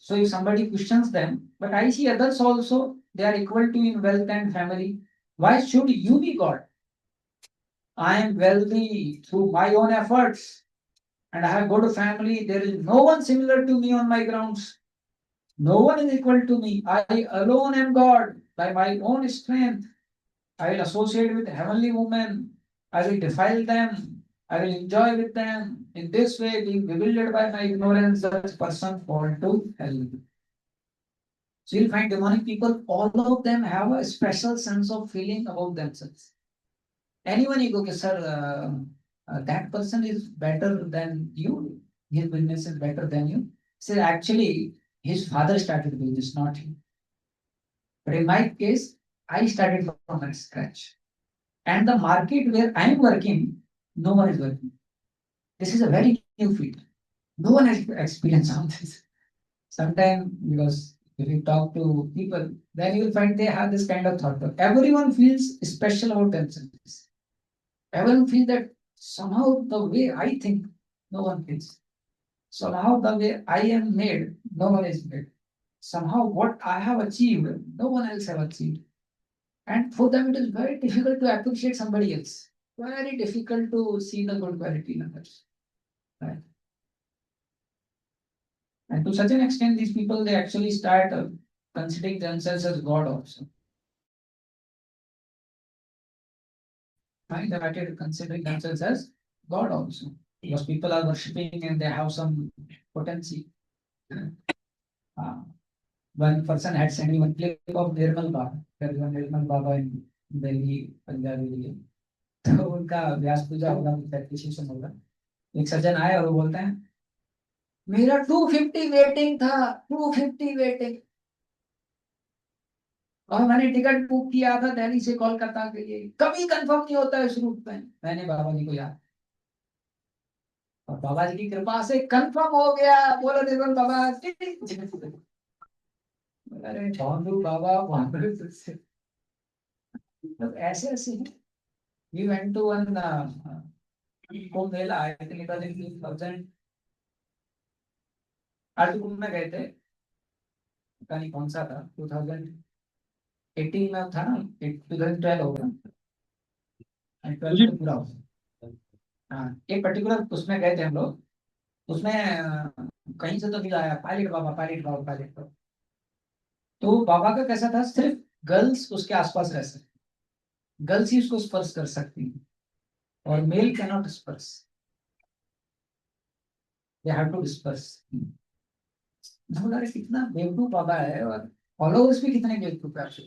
if somebody questions them, but I see others also, they are equal to in wealth and family. Why should you be God? I am wealthy through my own efforts and I have good family. There is no one similar to me on my grounds. No one is equal to me. I alone am God by my own strength. I will associate with heavenly women. I will defile them. I will enjoy with them. In this way, being bewildered by my ignorance, such person fall to hell. So you'll find demonic people, all of them have a special sense of feeling about themselves. Anyone you go, okay, sir, that person is better than you. His business is better than you. So actually, his father started business, not him. But in my case, I started from scratch. And the market where I am working, no one is working. This is a very new field. No one has experience on this. Sometimes, because if you talk to people, then you will find they have this kind of thought. Everyone feels special about themselves. Everyone feels that somehow the way I think, no one feels. Somehow the way I am made, no one is made. Somehow what I have achieved, no one else have achieved. And for them, it is very difficult to appreciate somebody else. Very difficult to see the good quality in others. Right? And to such an extent, these people they actually start considering themselves as God also. Right? They started considering themselves as God also. Because people are worshipping and they have some potency. Uh, one person had sent me one clip of Nirmal Baba. There is one Nirmal Baba in Delhi, Punjabi. तो उनका व्यास पूजा होगा, appreciation होगा. एक सज्जन आए और वो बोलते हैं मेरा 250 वेटिंग था, 250 वेटिंग, और मैंने टिकट बुक किया था दिल्ली से कोलकाता के लिए, कभी कंफर्म नहीं होता है इस रूट में. मैंने बाबा जी को याद, और बाबा जी की कृपा से कंफर्म हो गया. बोलो निर्मल बाबा, अरे बहादुर बाबा, बहादुर से. मतलब ऐसे ऐसे हैं. We went to one Kumbh Mela, I think it was in 2000, आज कुंभ में गए थे, पता नहीं कौन सा था, 2018 में था ना, 2012 हो गया, 12 में पूरा हो गया. हाँ, एक पर्टिकुलर उसमें गए थे हम लोग. उसमें कहीं से तो नहीं आया पायलट बाबा, पायलट बाबा, पायलट बाबा. तो बाबा का कैसा था, सिर्फ गर्ल्स उसके आसपास रह सकती, गर्ल्स ही उसको स्पर्श कर सकती हैं, और मेल कैन नॉट स्पर्श, दे हैव टू डिस्पर्स. कितना बेवकूफ बाबा है, और फॉलोअर्स भी कितने बेवकूफ है आपसे.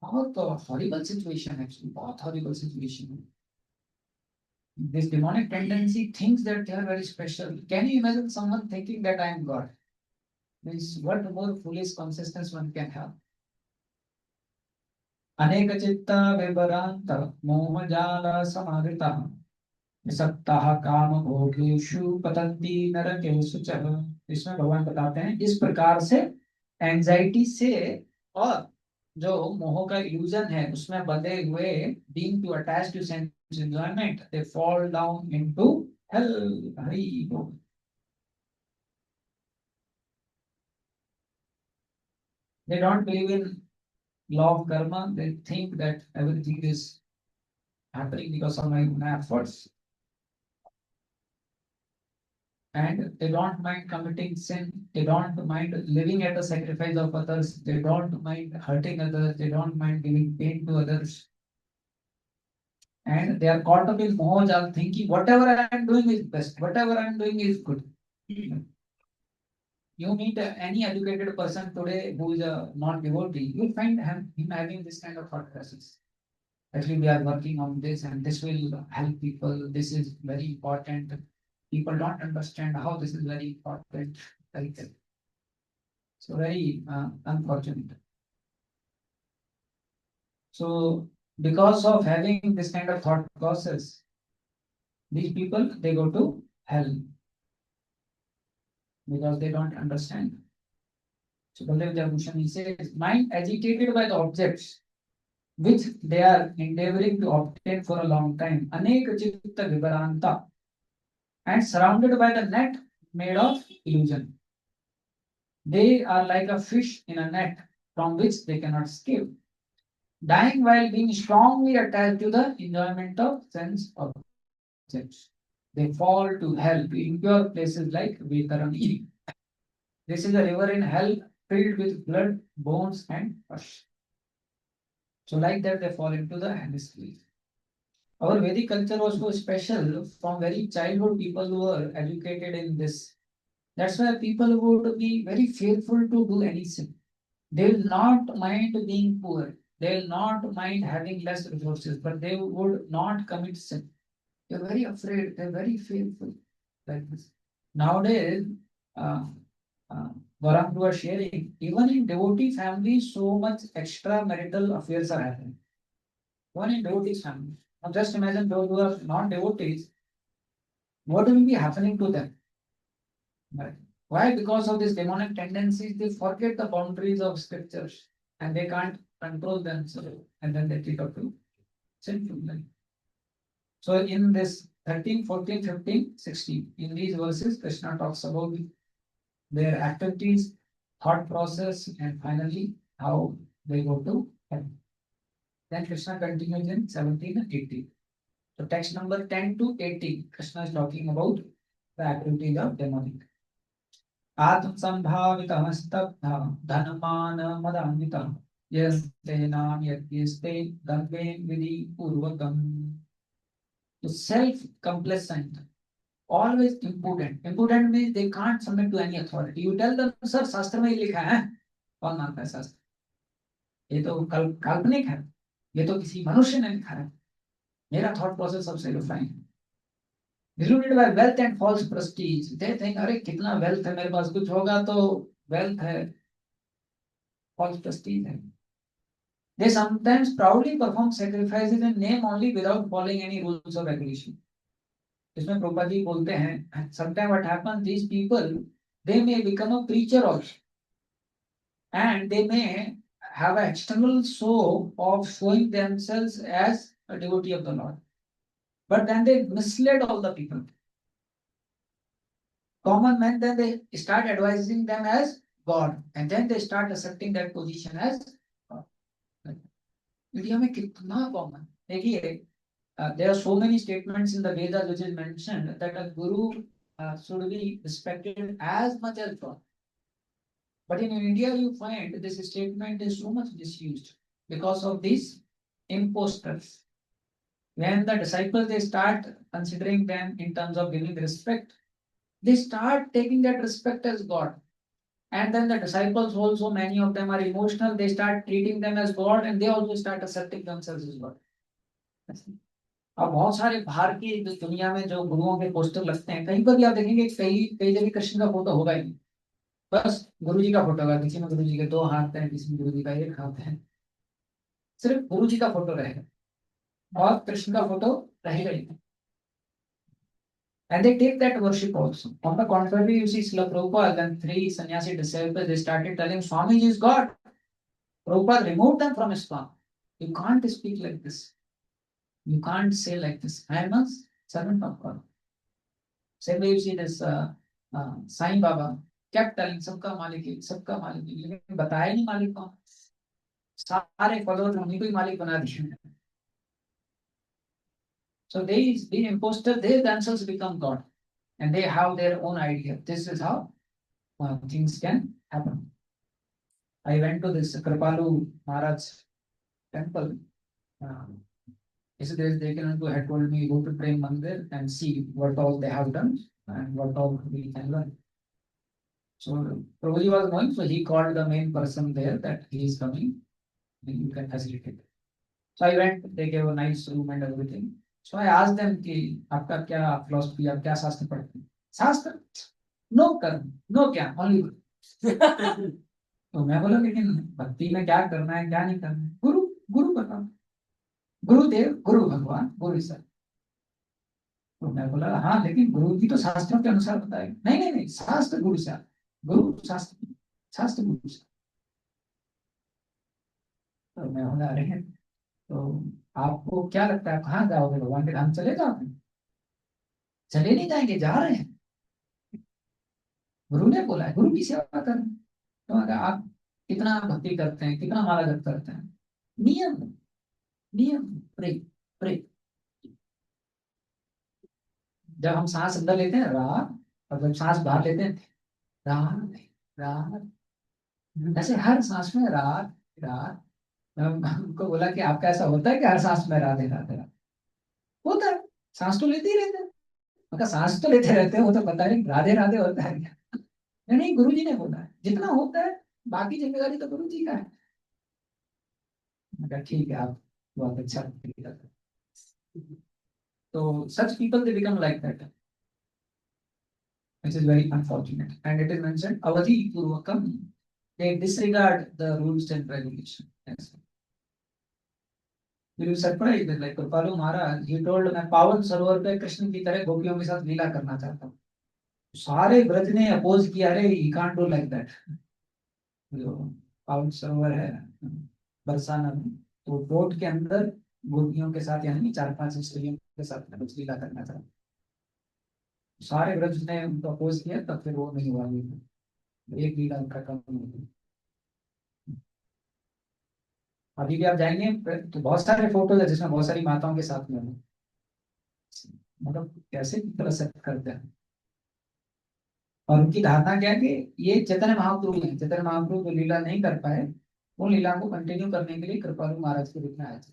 बहुत हॉरिबल सिचुएशन है, बहुत हॉरिबल सिचुएशन है. This demonic tendency thinks that they are very special. Can you imagine someone thinking that I am God? Means what more foolish consciousness one can have? अनेक चित्ता विभ्रांत मोहजाल समावृतः निसक्तः काम भोगेषु पतन्ति नरकेषु च। इसमें भगवान बताते हैं इस प्रकार से एंजाइटी से और जो मोह का इल्यूजन है उसमें बंधे हुए being too attached to sense enjoyment they fall down into hell. Hari बोल। They don't believe in law of karma. They think that everything is happening because of my own efforts. And they don't mind committing sin. They don't mind living at the sacrifice of others. They don't mind hurting others. They don't mind giving pain to others. And they are caught up in moha, thinking whatever I am doing is best, whatever I am doing is good. You meet any educated person today who is a non-devotee, you'll find him having this kind of thought process. Actually, we are working on this and this will help people. This is very important. People don't understand how this is very important. Like, so very unfortunate. So because of having this kind of thought process, these people, they go to hell because they don't understand. So Baldev Jagushan, he says, mind agitated by the objects which they are endeavoring to obtain for a long time, aneka chitta vivaranta, and surrounded by the net made of illusion. They are like a fish in a net from which they cannot escape, dying while being strongly attached to the enjoyment of sense objects. They fall to hell, to impure places like Vetarani. This is a river in hell filled with blood, bones, and ash. So, like that, they fall into the hemisphere. Our Vedic culture was so special from very childhood. People who were educated in this. That's why people would be very fearful to do any sin. They will not mind being poor. They will not mind having less resources, but they would not commit sin. They're very afraid. They're very fearful like this. Nowadays, uh, uh, Varang was sharing, even in devotee families, so much extramarital affairs are happening. Even in devotees families. Now just imagine those who are not devotees, what will be happening to them? Right. Why? Because of these demonic tendencies, they forget the boundaries of scriptures and they can't control themselves and then they take up to sinful life. So in this 13, 14, 15, 16, in these verses, Krishna talks about their activities, thought process, and finally how they go to heaven. Then Krishna continues in 17 and 18. So text number 10 to 18, Krishna is talking about the activities of demonic. आत्मसंभावितः स्तब्धः धनमानमदान्वितः यस्तेनां यज्ञस्ते दम्भेन Vidhi पूर्वकम्. So self-complacent, always impudent. Impudent means they can't submit to any authority. You tell them, sir, शास्त्र में लिखा है, कौन मानता है शास्त्र? ये तो काल्पनिक है, ये तो किसी मनुष्य ने लिखा है. मेरा thought process सबसे refined है. Deluded by wealth and false prestige. They think, अरे कितना wealth है मेरे पास, कुछ होगा तो wealth है, false prestige है. They sometimes proudly perform sacrifices in name only without following any rules or regulation. इसमें प्रभुपाद जी बोलते हैं, sometimes what happens, these people, they may become a preacher also, and they may have an external show of showing themselves as a devotee of the Lord, but then they misled all the people. Common men, then they start advising them as God, and then they start accepting that position as God. India में कितना common देखिए. There are so many statements in the Vedas which is mentioned that a guru should be respected as much as God. But in India, you find this statement is so much misused because of these imposters. When the disciples they start considering them in terms of giving respect, they start taking that respect as God. And then the disciples also, many of them are emotional. They start treating them as God, and they also start accepting themselves as God. अब बहुत सारे बाहर की दुनिया में जो गुरुओं के पोस्टर लगते हैं, कहीं पर भी आप देखेंगे कई कई जगह कृष्ण का फोटो होगा ही नहीं। बस गुरु जी का फोटो होगा, किसी में गुरु जी के 2 हाथ हैं, किसी में गुरु जी का 1 हाथ है। सिर्फ गुरु जी का फोटो रहेगा और कृष्ण का फोटो रहेगा ही नहीं। And they take that worship also. On the contrary, you see Srila Prabhupada and 3 sannyasi disciples, they started telling Swamiji is God. Prabhupada removed them from Islam. You can't speak like this. You can't say like this. I am a servant of God. Same way you see this Sai Baba kept telling सबका मालिक है, लेकिन बताया नहीं मालिक कौन। सारे followers उन्हीं को ही मालिक बना दिए। So these imposters, they themselves become God, and they have their own idea. This is how things can happen. I went to this Kripalu Maharaj temple. Yesterday they had told me go to Prem Mandir and see what all they have done and what all we can learn. So Prabhuji was going, so he called the main person there that he is coming and you can facilitate. So I went, they gave a nice room and everything. So I asked them कि आपका क्या philosophy, आप क्या शास्त्र पढ़ते हैं? शास्त्र? No कर्म, no क्या, only गुरु। तो मैं बोला लेकिन भक्ति में क्या करना है क्या नहीं करना है? गुरु, गुरु बताओ। गुरुदेव, गुरु भगवान, गुरु सर। तो मैं बोला हाँ, लेकिन गुरु जी तो शास्त्रों के अनुसार बताएगा। नहीं नहीं नहीं, शास्त्र गुरु से, गुरु शास्त्र, शास्त्र गुरु से। तो मैं बोला अरे, तो आपको क्या लगता है कहाँ जाओगे, भगवान के धाम चले जाओगे? चले नहीं जाएंगे, जा रहे हैं। गुरु ने बोला है, गुरु की सेवा कर। तो अगर आप कितना भक्ति करते हैं, कितना माला जप करते हैं, नियम, नियम, प्रे, प्रे। जब हम सांस अंदर लेते हैं राग, और जब सांस बाहर लेते हैं राग, राग, ऐसे हर सांस में राग, राग। मैं उनको बोला कि आपका ऐसा होता है कि हर सांस में राधे राधे राधे होता है? सांस तो लेते ही रहते हैं। मगर सांस तो लेते रहते हैं, वो तो पता नहीं राधे राधे होता है क्या? नहीं, गुरु जी ने बोला है जितना होता है, बाकी जिम्मेदारी तो गुरु जी का है। मगर ठीक है, आप बहुत अच्छा तरीका था। तो such people they become like that, which is very unfortunate. And it is mentioned avadhi purvakam, they disregard the rules and regulations. Yes. You will surprised that like Kripalu Maharaj, he told मैं पावन सरोवर पे कृष्ण की तरह गोपियों के साथ लीला करना चाहता हूँ। सारे ब्रज ने अपोज किया, अरे he can't do like that। जो पावन सरोवर है बरसाना में, तो बोट के अंदर गोपियों के साथ यानी 4-5 स्त्रियों के साथ में कुछ लीला करना चाहता। सारे ब्रज ने उनको अपोज किया, तब फिर वो नहीं हुआ। एक लीला उनका कम हो गई। अभी भी आप जाएंगे तो बहुत सारे फोटोज है जिसमें बहुत सारी माताओं के साथ में है। मतलब कैसे तरह से करते हैं। और उनकी धारणा क्या है कि ये चैतन्य महाप्रभु है, चैतन्य महाप्रभु जो लीला नहीं कर पाए, वो लीला को कंटिन्यू करने के लिए कृपालु महाराज के रूप में आए थे।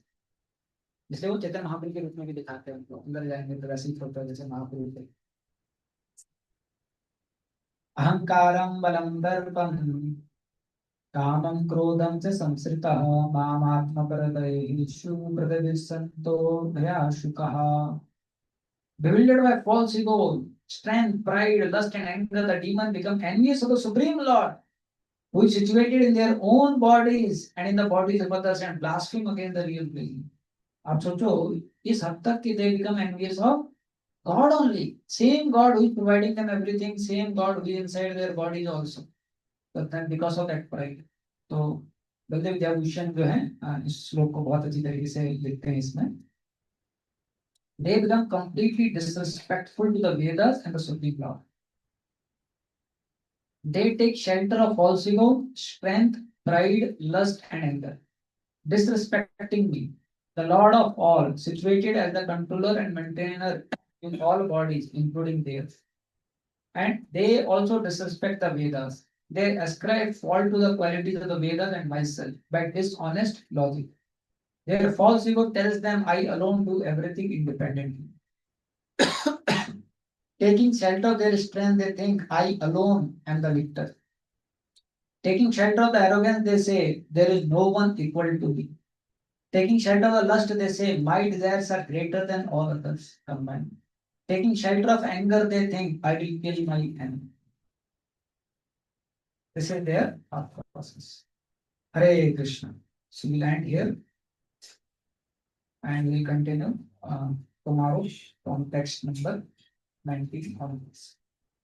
इसलिए वो चैतन्य महाप्रभु के रूप में भी दिखाते हैं उनको। अंदर जाएंगे तो वैसे ही होता है जैसे महाप्रभु थे। अहंकारम बलम दर्पम कामं क्रोधं च संश्रितः मामात्मपरदेहेषु प्रतिविशन्तो भयाशुकः। Bewildered by false ego, strength, pride, lust, and anger, the demon become envious of the Supreme Lord, who is situated in their own bodies and in the bodies of others, and blaspheme against the real being. आप सोचो इस हद तक कि they become envious of God only, same God who is providing them everything, same God who is inside their bodies also, but then because of that pride. तो बलदेव विद्याभूषण जो है इस श्लोक को बहुत अच्छी तरीके से लिखते हैं इसमें। They become completely disrespectful to the Vedas and the Supreme Lord. They take shelter of false ego, strength, pride, lust, and anger, disrespecting me, the Lord of all, situated as the controller and maintainer in all bodies, including theirs. And they also disrespect the Vedas. They ascribe fault to the qualities of the Vedas and myself by dishonest logic. Their false ego tells them I alone do everything independently. Taking shelter of their strength, they think I alone am the victor. Taking shelter of the arrogance, they say there is no one equal to me. Taking shelter of the lust, they say, my desires are greater than all others combined. Taking shelter of anger, they think, I will kill my enemy. This is their thought process. Hare Krishna. So we land here and we'll continue tomorrow from text number 19 onwards.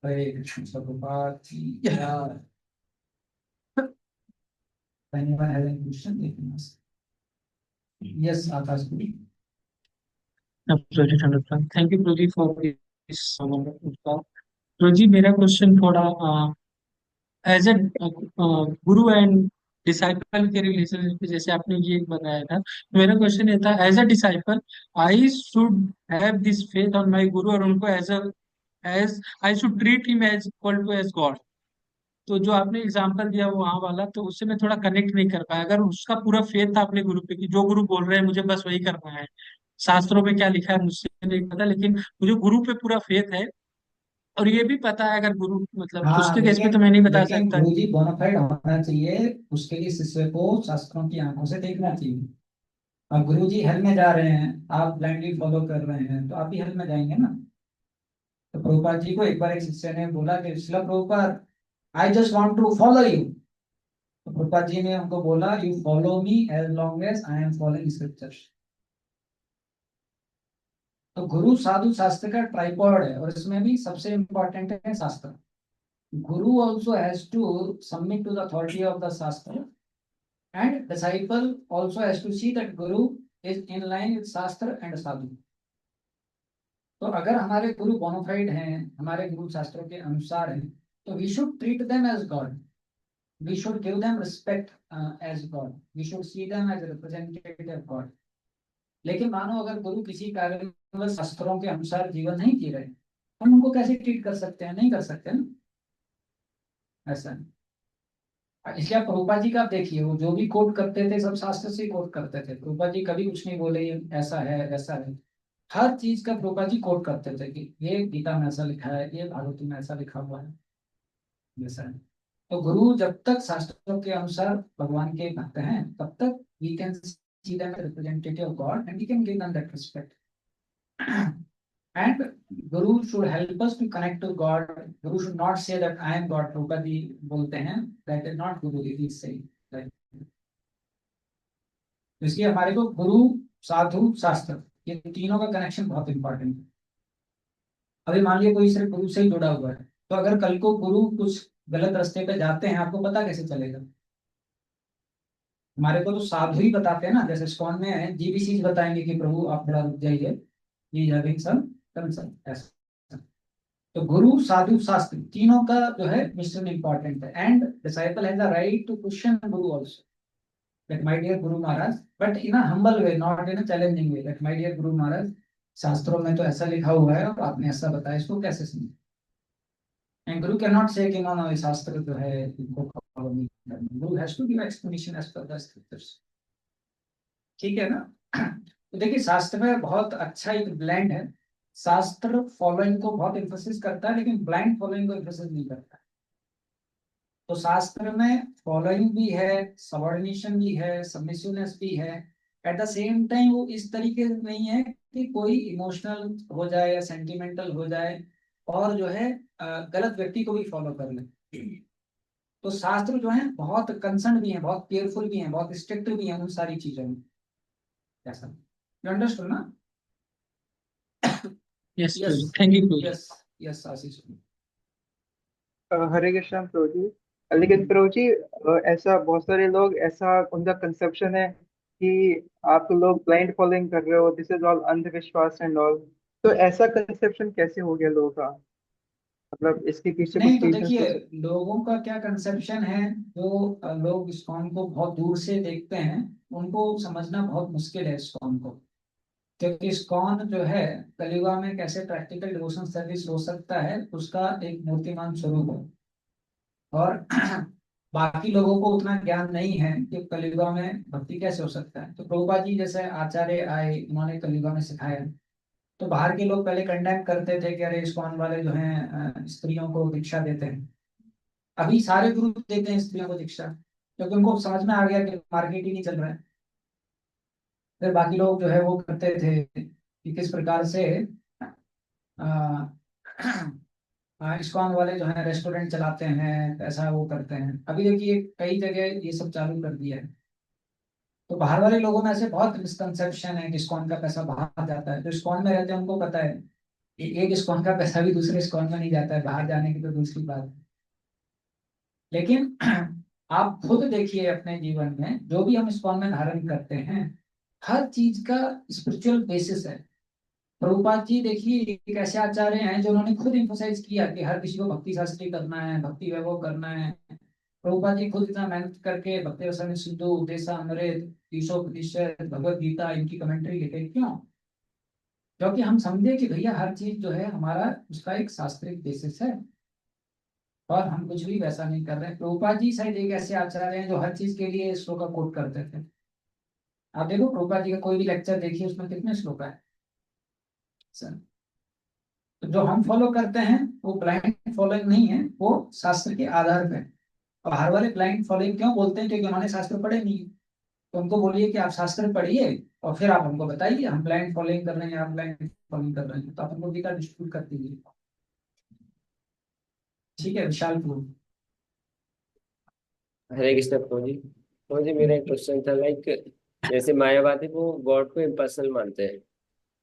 Hare Krishna Prabhupada ki jai. If anyone has any question, they can ask. Yes, Akash Guru. Absolutely understand. Thank you, Prabhuji, for this wonderful talk. Prabhuji, मेरा question थोड़ा as a Guru and disciple के relationship पे जैसे आपने ये बताया था, तो मेरा क्वेश्चन ये था, as a disciple I should have this faith on my guru और उनको as I should treat him as equal to as God. तो जो आपने एग्जांपल दिया वो वहां वाला, तो उससे मैं थोड़ा कनेक्ट नहीं कर पाया। अगर उसका पूरा फेथ था अपने गुरु पे कि जो गुरु बोल रहे हैं मुझे बस वही करना है, शास्त्रों में क्या लिखा है मुझसे नहीं पता, लेकिन मुझे गुरु पे पूरा फेथ है और ये भी पता है अगर गुरु मतलब हाँ, उसके केस में लेकिन तो मैं नहीं बता लेकिन सकता। गुरु जी बोनाफाइड होना चाहिए, उसके लिए शिष्य को शास्त्रों की आंखों से देखना चाहिए। अब गुरु जी हल में जा रहे हैं, आप ब्लाइंडली फॉलो कर रहे हैं, तो आप भी हल में जाएंगे ना। तो प्रभुपाद जी को एक बार एक शिष्य ने बोला कि Srila Prabhupada, I just want to follow you. तो प्रभुपाद जी ने उनको बोला, you follow me as long as I am following scriptures. तो गुरु साधु शास्त्र का ट्राइपॉड है, और इसमें भी सबसे इंपॉर्टेंट है शास्त्र। Guru also has to submit to the authority of the shastra, and disciple also has to see that guru is in line with शास्त्र and साधु। तो अगर हमारे गुरु बोनाफाइड हैं, हमारे गुरु शास्त्रों के अनुसार हैं, तो we should treat them as God, we should give them respect as God, we should see them as representative of God. लेकिन मानो अगर गुरु किसी कारण शास्त्रों के अनुसार जीवन नहीं जी रहे, हम उनको कैसे ट्रीट कर सकते हैं? नहीं कर सकते ना, ऐसा नहीं। इसलिए आप प्रभुपाद जी का आप देखिए, वो जो भी कोट करते थे सब शास्त्र से कोट करते थे। प्रभुपाद जी कभी कुछ नहीं बोले ये ऐसा है ऐसा है, हर चीज का प्रभुपाद जी कोट करते थे कि ये गीता में ऐसा लिखा है, ये भागवत में ऐसा लिखा हुआ है, जैसा है। तो गुरु जब तक शास्त्रों के अनुसार भगवान के भक्त हैं, तब तक we can see them representative of God and we can give them that respect. And Guru should help us to connect to God. Guru should not say that I am God. Prabhupada ji बोलते हैं, that is not Guru he is saying. Right? तो इसलिए हमारे को गुरु साधु शास्त्र ये तीनों का कनेक्शन बहुत इंपॉर्टेंट है। अभी मान लिया कोई सिर्फ गुरु से ही जुड़ा हुआ है, तो अगर कल को गुरु कुछ गलत रास्ते पे जाते हैं, आपको पता कैसे चलेगा? हमारे को तो साधु ही बताते हैं ना, जैसे इस्कॉन में है जीबीसी बताएंगे कि प्रभु आप थोड़ा रुक जाइए, ये हैविंग सम कंसर्न, ऐसा। तो गुरु साधु शास्त्र तीनों का जो है मिश्रण इंपॉर्टेंट है। And disciple has the right to question guru also, that my dear guru Maharaj, but in a humble way, not in a challenging way, that my dear guru Maharaj, शास्त्रों में तो ऐसा लिखा हुआ है और आपने ऐसा बताया, इसको कैसे समझे? एंड गुरु कैन नॉट से कि नो नो ये शास्त्र जो है इनको फॉलो नहीं करना। Guru has to give explanation as per the scriptures. ठीक है ना? तो देखिए शास्त्र में बहुत अच्छा एक ब्लेंड है। शास्त्र फॉलोइंग को बहुत एम्फोसिस करता है, लेकिन ब्लाइंड फॉलोइंग को एम्फोसिस नहीं करता। तो शास्त्र में फॉलोइंग भी है, सबऑर्डिनेशन भी है, सबमिसिवनेस भी है। एट द सेम टाइम वो इस तरीके से नहीं है कि कोई इमोशनल हो जाए या सेंटिमेंटल हो जाए और जो है गलत व्यक्ति को भी फॉलो कर ले। तो शास्त्र जो है बहुत कंसर्न भी है, बहुत केयरफुल भी है, बहुत स्ट्रिक्ट भी है उन सारी चीजों में। ऐसा यू अंडरस्टूड ना? Yes yes, Prabhu, thank you Prabhu. Yes, yes Ashish. Hare Krishna Prabhu ji. लेकिन प्रभु जी, ऐसा बहुत सारे लोग ऐसा उनका कंसेप्शन है कि आप लोग ब्लाइंड फॉलोइंग कर रहे हो, दिस इज ऑल अंधविश्वास एंड ऑल। तो ऐसा कंसेप्शन कैसे हो गया लोगों का? मतलब इसके पीछे नहीं कुछ तो रीजन देखिए, हो सकते? लोगों का क्या कंसेप्शन है, जो लोग इस्कॉन को बहुत दूर से देखते हैं, उनको समझना बहुत मुश्किल है इस्कॉन को। क्योंकि इस्कॉन जो है कलियुगा में कैसे प्रैक्टिकल डिवोशन सर्विस हो सकता है, उसका एक मूर्तिमान स्वरूप है। और बाकी लोगों को उतना ज्ञान नहीं है कि कलियुगा में भक्ति कैसे हो सकता है। तो प्रभुपाद जी जैसे आचार्य आए, उन्होंने कलियुगा में सिखाया। तो बाहर के लोग पहले कंडेम करते थे कि अरे इस्कॉन वाले जो हैं स्त्रियों को दीक्षा देते हैं। अभी सारे गुरु देते हैं स्त्रियों को दीक्षा, क्योंकि उनको समझ में आ गया कि मार्केट ही नहीं चल रहा है। फिर बाकी लोग जो है वो करते थे कि किस प्रकार से इस्कॉन वाले जो है रेस्टोरेंट चलाते हैं, ऐसा वो करते हैं। अभी देखिए कई जगह ये सब चालू कर दिया है। तो बाहर वाले लोगों में ऐसे बहुत मिसकंसेप्शन है कि इस्कॉन का पैसा बाहर जाता है। तो इस्कॉन में रहते हैं उनको पता है कि एक इस्कॉन का पैसा भी दूसरे इस्कॉन में नहीं जाता है, बाहर जाने की तो दूसरी बात है। लेकिन आप खुद देखिए अपने जीवन में जो भी हम इस्कॉन में धारण करते हैं, हर चीज का स्पिरिचुअल बेसिस है। प्रभुपाद जी देखिए एक ऐसे आचार्य हैं जो उन्होंने खुद इम्फोसाइज किया कि हर किसी को भक्ति शास्त्री करना है, भक्ति वैभव करना है। प्रभुपाद जी खुद इतना मेहनत करके भक्ति रसायन सिंधु, देशामृत, ईशोपनिषद, भगवत गीता, इनकी कमेंट्री लिखे। क्यों? क्योंकि हम समझे कि भैया हर चीज जो है हमारा उसका एक शास्त्रिक बेसिस है, और हम कुछ भी वैसा नहीं कर रहे। प्रभुपाद जी शायद एक ऐसे आचार्य हैं जो हर चीज के लिए श्लोक का कोट करते थे। आप देखो प्रभुपाद जी का कोई भी लेक्चर देखिए, उसमें कितने श्लोक है सर। तो जो हम फॉलो करते हैं वो ब्लाइंड फॉलोइंग नहीं है, वो शास्त्र के आधार पे है। और हर वाले ब्लाइंड फॉलोइंग क्यों बोलते हैं? क्योंकि उन्होंने शास्त्र पढ़े नहीं है। तो उनको बोलिए कि आप शास्त्र पढ़िए और फिर आप हमको बताइए हम ब्लाइंड फॉलोइंग कर रहे हैं, आप ब्लाइंड फॉलोइंग कर रहे हैं, तो आप हमको गीता डिस्ट्रीब्यूट कर दीजिए। ठीक है विशाल प्रभु। हरे कृष्ण प्रभु जी। प्रभु जी मेरा एक क्वेश्चन था, लाइक जैसे मायावादी वो गॉड को इम्पर्सनल मानते हैं,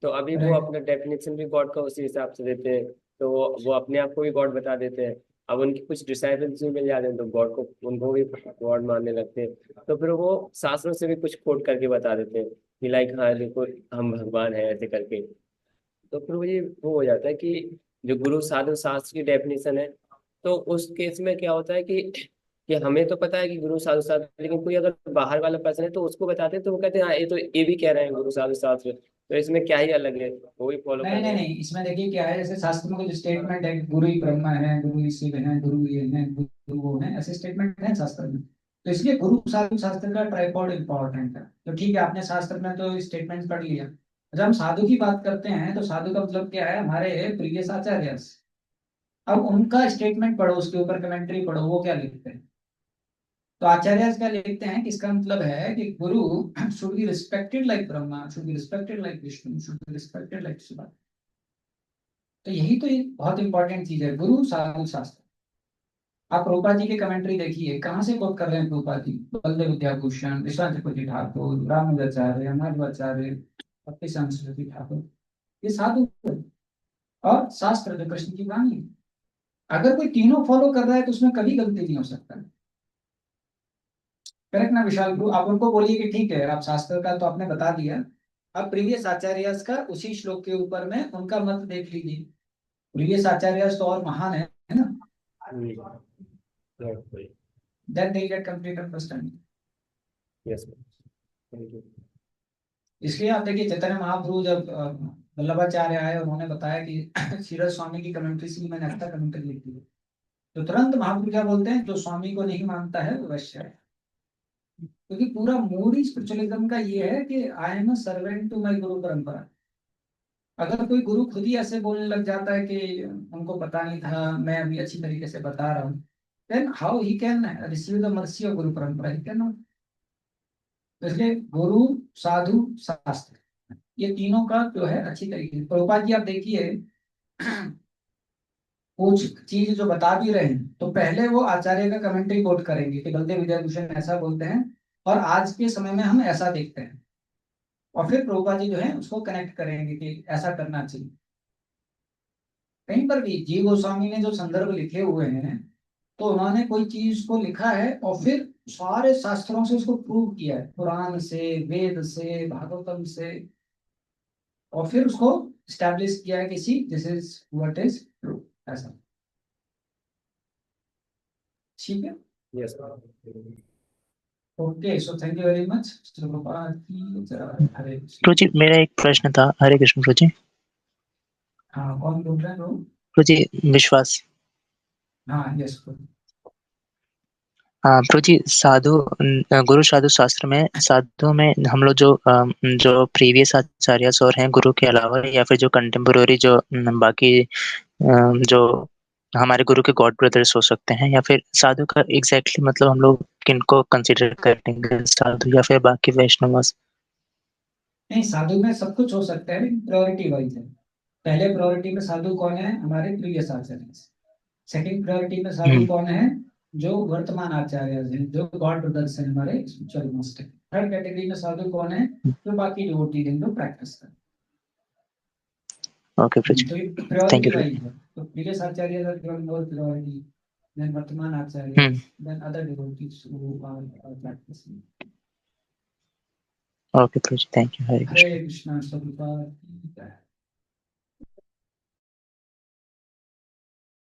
तो अभी वो राइट। अपना डेफिनेशन भी गॉड का उसी हिसाब से देते हैं, तो वो अपने आप को भी गॉड बता देते हैं। अब उनके कुछ डिसाइपल्स भी मिल जाते हैं तो गॉड को उनको भी गॉड मानने लगते हैं, तो फिर वो शास्त्रों से भी कुछ कोट करके बता देते हैं कि लाइक हाँ देखो हम भगवान है ऐसे करके। तो फिर मुझे वो हो जाता है कि जो गुरु साधु शास्त्र की डेफिनेशन है, तो उस केस में क्या होता है कि हमें तो पता है कि गुरु साधु शास्त्र, लेकिन कोई अगर बाहर वाला पर्सन है तो उसको बताते हैं तो वो कहते हैं हाँ ये तो ये भी कह रहे हैं गुरु साधु शास्त्र, तो इसमें क्या ही अलग है, वो भी फॉलो कर नहीं रहे नहीं हैं। नहीं, इसमें देखिए क्या है, जैसे शास्त्र में कुछ स्टेटमेंट है, गुरु ही ब्रह्मा है, गुरु ही शिव है, गुरु ये है, गुरु वो है, ऐसे स्टेटमेंट है शास्त्र में। तो इसलिए गुरु साधु शास्त्र का ट्राइपॉड इंपॉर्टेंट है। तो ठीक है आपने शास्त्र में तो स्टेटमेंट पढ़ लिया। जब हम साधु की बात करते हैं तो साधु का मतलब क्या है? हमारे प्रीवियस आचार्य। अब उनका स्टेटमेंट पढ़ो, उसके ऊपर कमेंट्री पढ़ो, वो क्या लिखते हैं। तो आचार्य क्या लिखते हैं कि इसका मतलब है कि गुरु should be respected like Brahma, should be respected like Vishnu, should be respected like Shiva. तो यही तो एक बहुत इंपॉर्टेंट चीज है, गुरु साधु शास्त्र। आप प्रभुपाद जी की कमेंट्री देखिए, कहाँ से कोट कर रहे हैं प्रभुपाद जी? बलदेव विद्याभूषण, विश्वनाथ चक्रवर्ती ठाकुर, रामानुजाचार्य, माधवाचार्य, भक्ति सरस्वती ठाकुर, ये साधु हैं। और शास्त्र जो कृष्ण की वाणी है। अगर कोई तीनों फॉलो कर रहा है तो उसमें कभी गलती नहीं हो सकता। करेक्ट ना विशाल गुरु? आप उनको बोलिए कि ठीक है आप शास्त्र का तो आपने बता दिया, अब प्रीवियस आचार्य का उसी श्लोक के ऊपर में उनका मत देख लीजिए। प्रीवियस आचार्य तो और महान है ना। Then they get complete understanding. Yes, thank you. इसलिए आप देखिए चैतन्य महाप्रभु जब वल्लभाचार्य आए, उन्होंने बताया कि क्षीरद स्वामी की कमेंट्री से मैंने अच्छा कमेंट्री लिखी है। तो तुरंत महाप्रभु क्या बोलते हैं? जो स्वामी को नहीं मानता है वो वैश्य है। क्योंकि पूरा मूड ही स्पिरिचुअलिज्म का ये है कि I am a servant to my guru parampara. अगर कोई गुरु खुद ही ऐसे बोलने लग जाता है कि उनको पता नहीं था, मैं अभी अच्छी तरीके से बता रहा हूँ, then how he can receive the mercy of guru parampara? He can not. तो इसलिए गुरु साधु शास्त्र, ये तीनों का जो है अच्छी तरीके से प्रभुपाद जी आप देखिए कुछ चीज जो बता भी रहे हैं तो पहले वो आचार्य का कमेंट्री कोट करेंगे कि बलदेव विद्याभूषण ऐसा बोलते हैं और आज के समय में हम ऐसा देखते हैं, और फिर प्रभुपाद जी जो है उसको कनेक्ट करेंगे कि ऐसा करना चाहिए। कहीं पर भी जी गोस्वामी ने जो संदर्भ लिखे हुए हैं, तो उन्होंने कोई चीज को लिखा है और फिर सारे शास्त्रों से उसको प्रूव किया है, पुराण से, वेद से, भागवतम से, और फिर उसको स्टैब्लिश किया है किसी this is what is true, ऐसा। ठीक है। Yes. Okay so thank you very much. Prabhupada की जय। हरे कृष्ण। प्रभु जी मेरा एक प्रश्न था। हरे कृष्ण प्रभु जी। हाँ कौन बोल रहे हैं लोग? प्रभु जी विश्वास। हाँ यस। हाँ प्रभु जी, गुरु साधु शास्त्र में साधु में हम लोग जो प्रीवियस आचार्यस और हैं गुरु के अलावा, या फिर जो कंटेम्पोररी जो बाकी जो हमारे गुरु के गॉड ब्रदर्स हो सकते हैं, या फिर साधु का एग्जैक्टली मतलब हम लोग किनको कंसिडर करेंगे, साधु या फिर बाकी वैष्णव? नहीं, साधु में सब कुछ हो सकता है, प्रायोरिटी वाइज है। पहले प्रायोरिटी में साधु कौन है? हमारे प्रीवियस आचार्य। सेकंड प्रायोरिटी में साधु कौन है? जो वर्तमान आचार्य हैं, जो गॉड ब्रदर्स हैं, हमारे स्पिरिचुअल मास्टर। थर्ड कैटेगरी में साधु कौन है? जो बाकी डिवोटी हैं, जो प्रैक्टिस कर। ओके प्रभु, तो ये thank priority you Prabhu. Wise है। तो previous acharya are given more priority, then वर्तमान acharya, then other devotees who are practicing. Okay Prabhu, thank you, Hare Krishna. Hare Krishna. Prabhupada.